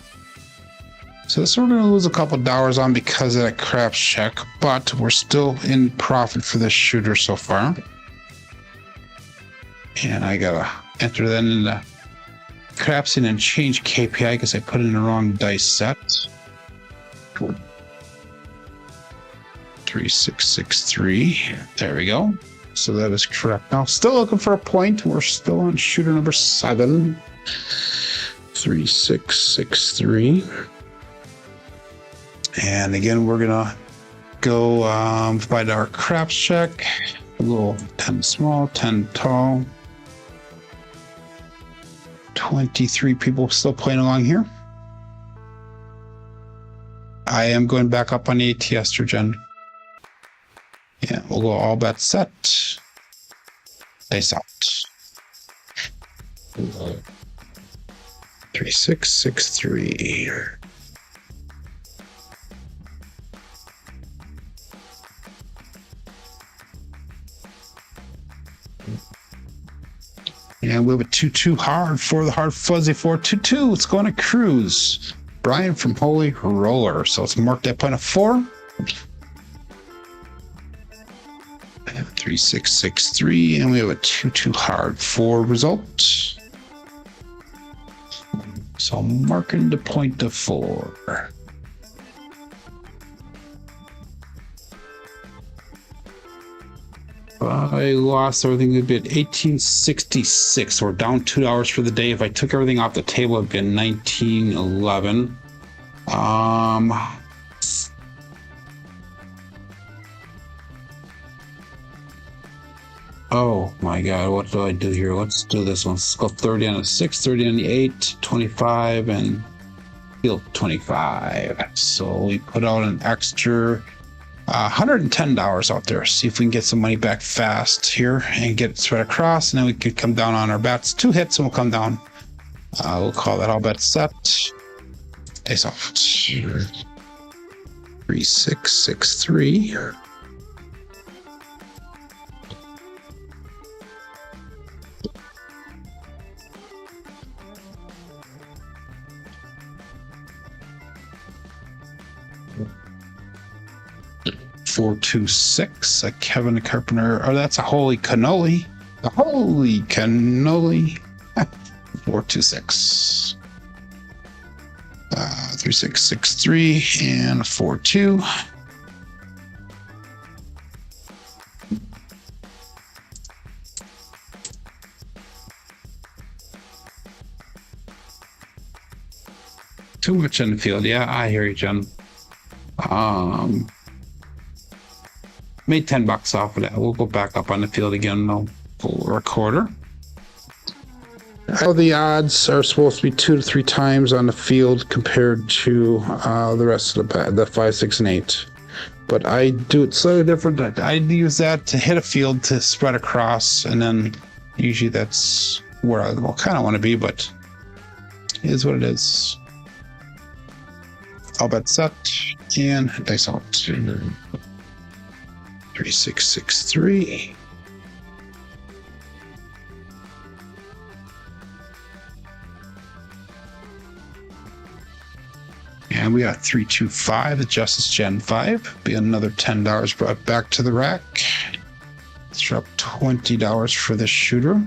A: So this we're going to lose a couple dollars on because of that craps check, but we're still in profit for this shooter so far. And I gotta enter that in the Crapsee and change KPI because I put in the wrong dice set. 3663. There we go. So that is correct. Now, still looking for a point. We're still on shooter number 7. 3663. And again, we're gonna go find our craps check. A little 10 small, 10 tall. 23 people still playing along here. I am going back up on the ATS, Jen. Yeah, we'll go all bet set. Dice out. 3663. And we have a 2-2 hard for the hard fuzzy 4-2-2. It's going to Cruise. Brian from Holy Roller. So let's mark that point of 4. 3663, and we have a 2-2 hard 4 result. So I'm marking the point of 4. I lost everything a bit. 1866. So we're down $2 for the day. If I took everything off the table, it'd be 1911. Oh my God, what do I do here? Let's do this one. Let's go 30 on the 6, 30 on the 8, 25, and field 25. So we put out an extra $110 out there. See if we can get some money back fast here and get it spread across, and then we could come down on our bets. 2 hits and we'll come down. We'll call that all bets set. Ace off. 3663. $426, a Kevin Carpenter. Oh, that's a holy cannoli. The holy cannoli. 426. 3663 and 42. Too much in the field. Yeah, I hear you, Jen. Made $10 off of that. We'll go back up on the field again. We'll recorder. The odds are supposed to be 2 to 3 times on the field compared to the rest of the 5, 6, and 8. But I do it slightly different. I use that to hit a field to spread across, and then usually that's where I kind of want to be, but it is what it is. All bet set and dice out. 3663. And we got 325, the Justice Gen 5. Be another $10 brought back to the rack. Let's drop $20 for this shooter.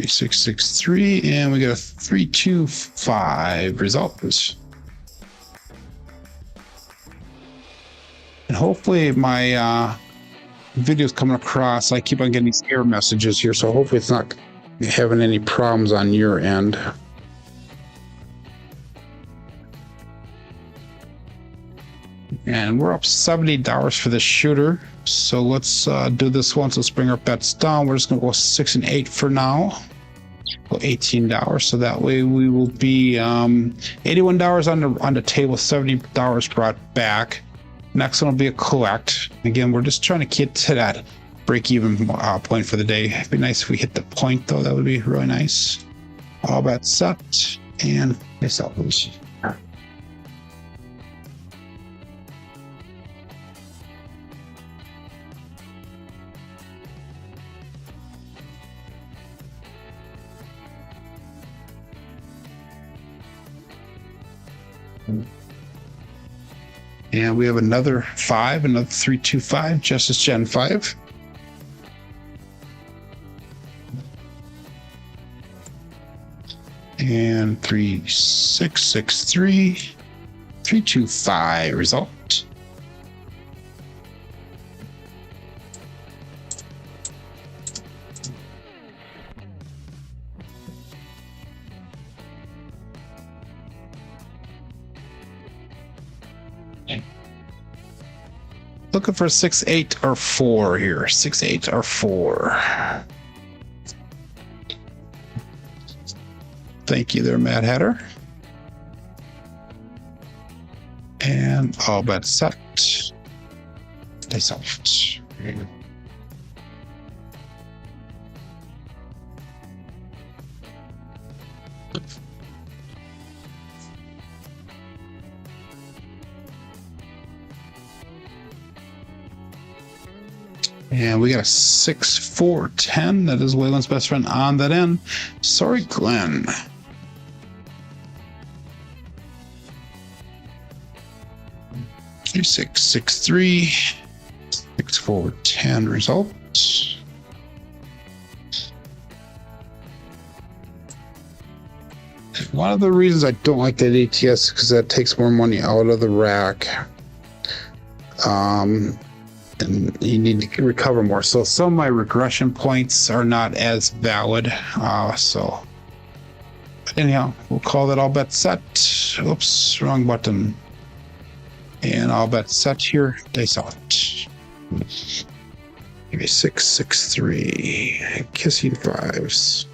A: 3663, and we got a 325 result. And hopefully my video's coming across. I keep on getting these error messages here, so hopefully it's not having any problems on your end. And we're up $70 for the shooter. So let's do this once. Let's bring our bets down. We're just gonna go 6 and 8 for now. Go $18. So that way we will be $81 on the table, $70 brought back. Next one will be a collect. Again, we're just trying to get to that break-even point for the day. It'd be nice if we hit the point, though. That would be really nice. All bets set, and nice out. And we have another 5, another 325, Justice Gen 5. And 3663, 325 result. Looking for 6, 8, or 4 here. 6, 8, or 4. Thank you there, Mad Hatter. And all bets set. They soft. And we got a 6, 4, 10. That is Waylon's best friend on that end. Sorry, Glenn. Three, 6, 6, 3. 6, 4, 10 results. One of the reasons I don't like that ATS is because that takes more money out of the rack. And you need to recover more. So some of my regression points are not as valid. So anyhow, we'll call that all bets set. Oops, wrong button. And all bets set here. Dice out. Give me 6, 6, 3. Kissing 5s.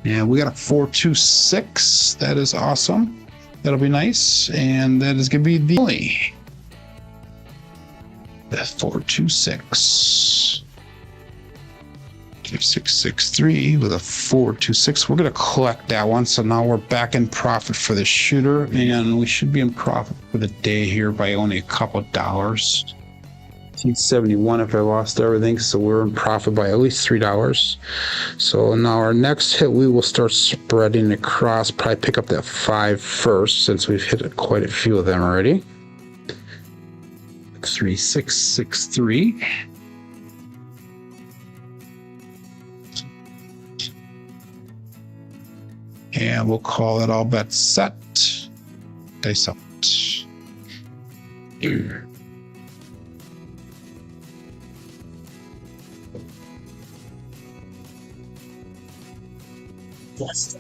A: And we got a 4, 2, 6. That is awesome. That'll be nice. And that is going to be the only. The 4, 2, 6. 6, 6, 3 with a 4, 2, 6. We're going to collect that one. So now we're back in profit for the shooter. And we should be in profit for the day here by only a couple dollars. 1971 if I lost everything, so we're in profit by at least $3. So now our next hit, we will start spreading across, probably pick up that 5 first since we've hit quite a few of them already. 3, 6, 6, 3. And we'll call it all bets set. Dice out. Here. Yes.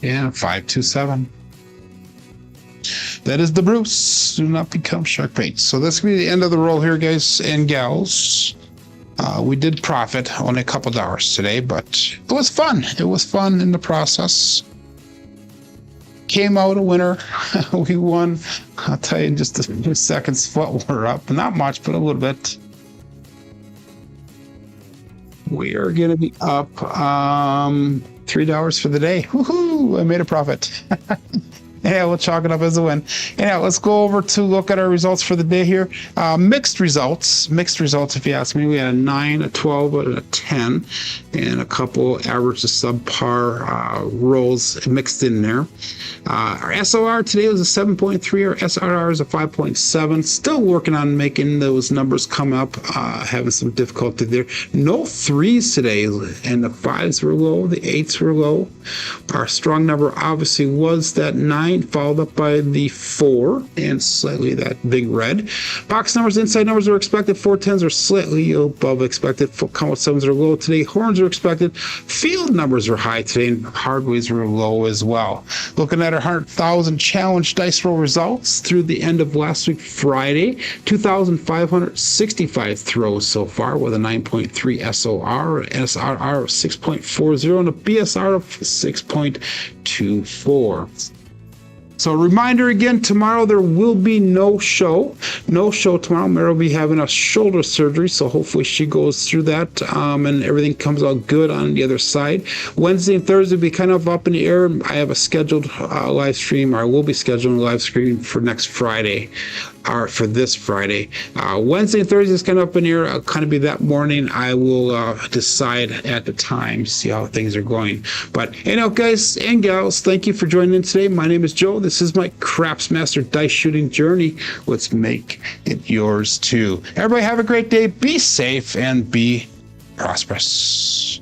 A: Yeah, 5, 2, 7. That is the Bruce. Do not become shark bait. So that's gonna be the end of the roll here, guys and gals. We did profit only a couple dollars today, but it was fun. It was fun in the process. Came out a winner. We won. I'll tell you in just a few seconds what we're up. Not much, but a little bit. We are going to be up $3 for the day. Woohoo! I made a profit. Yeah, we'll chalk it up as a win. Yeah, let's go over to look at our results for the day here. Mixed results, if you ask me. We had a 9, a 12, and a 10, and a couple average to subpar rolls mixed in there. Our SOR today was a 7.3. Our SRR is a 5.7. Still working on making those numbers come up. Having some difficulty there. No threes today, and the 5s were low, the 8s were low. Our strong number obviously was that 9, followed up by the 4, and slightly that big red. Box numbers, inside numbers are expected. 4 10s are slightly above expected. Count 7s are low today. Horns are expected. Field numbers are high today, and hardways were low as well. Looking at our 100,000 challenge dice roll results through the end of last week, Friday, 2,565 throws so far with a 9.3 SOR, an SRR of 6.40, and a BSR of 6.24. So a reminder again, tomorrow there will be no show. No show tomorrow. Mary will be having a shoulder surgery, so hopefully she goes through that and everything comes out good on the other side. Wednesday and Thursday will be kind of up in the air. I have a scheduled live stream, or I will be scheduling a live stream for next Friday. Or for this Friday. Wednesday and Thursday is kind of up in the air. It'll kind of be that morning. I will decide at the time, see how things are going. But anyhow, guys and gals, thank you for joining in today. My name is Joe. This is my Craps Master dice shooting journey. Let's make it yours too. Everybody have a great day. Be safe and be prosperous.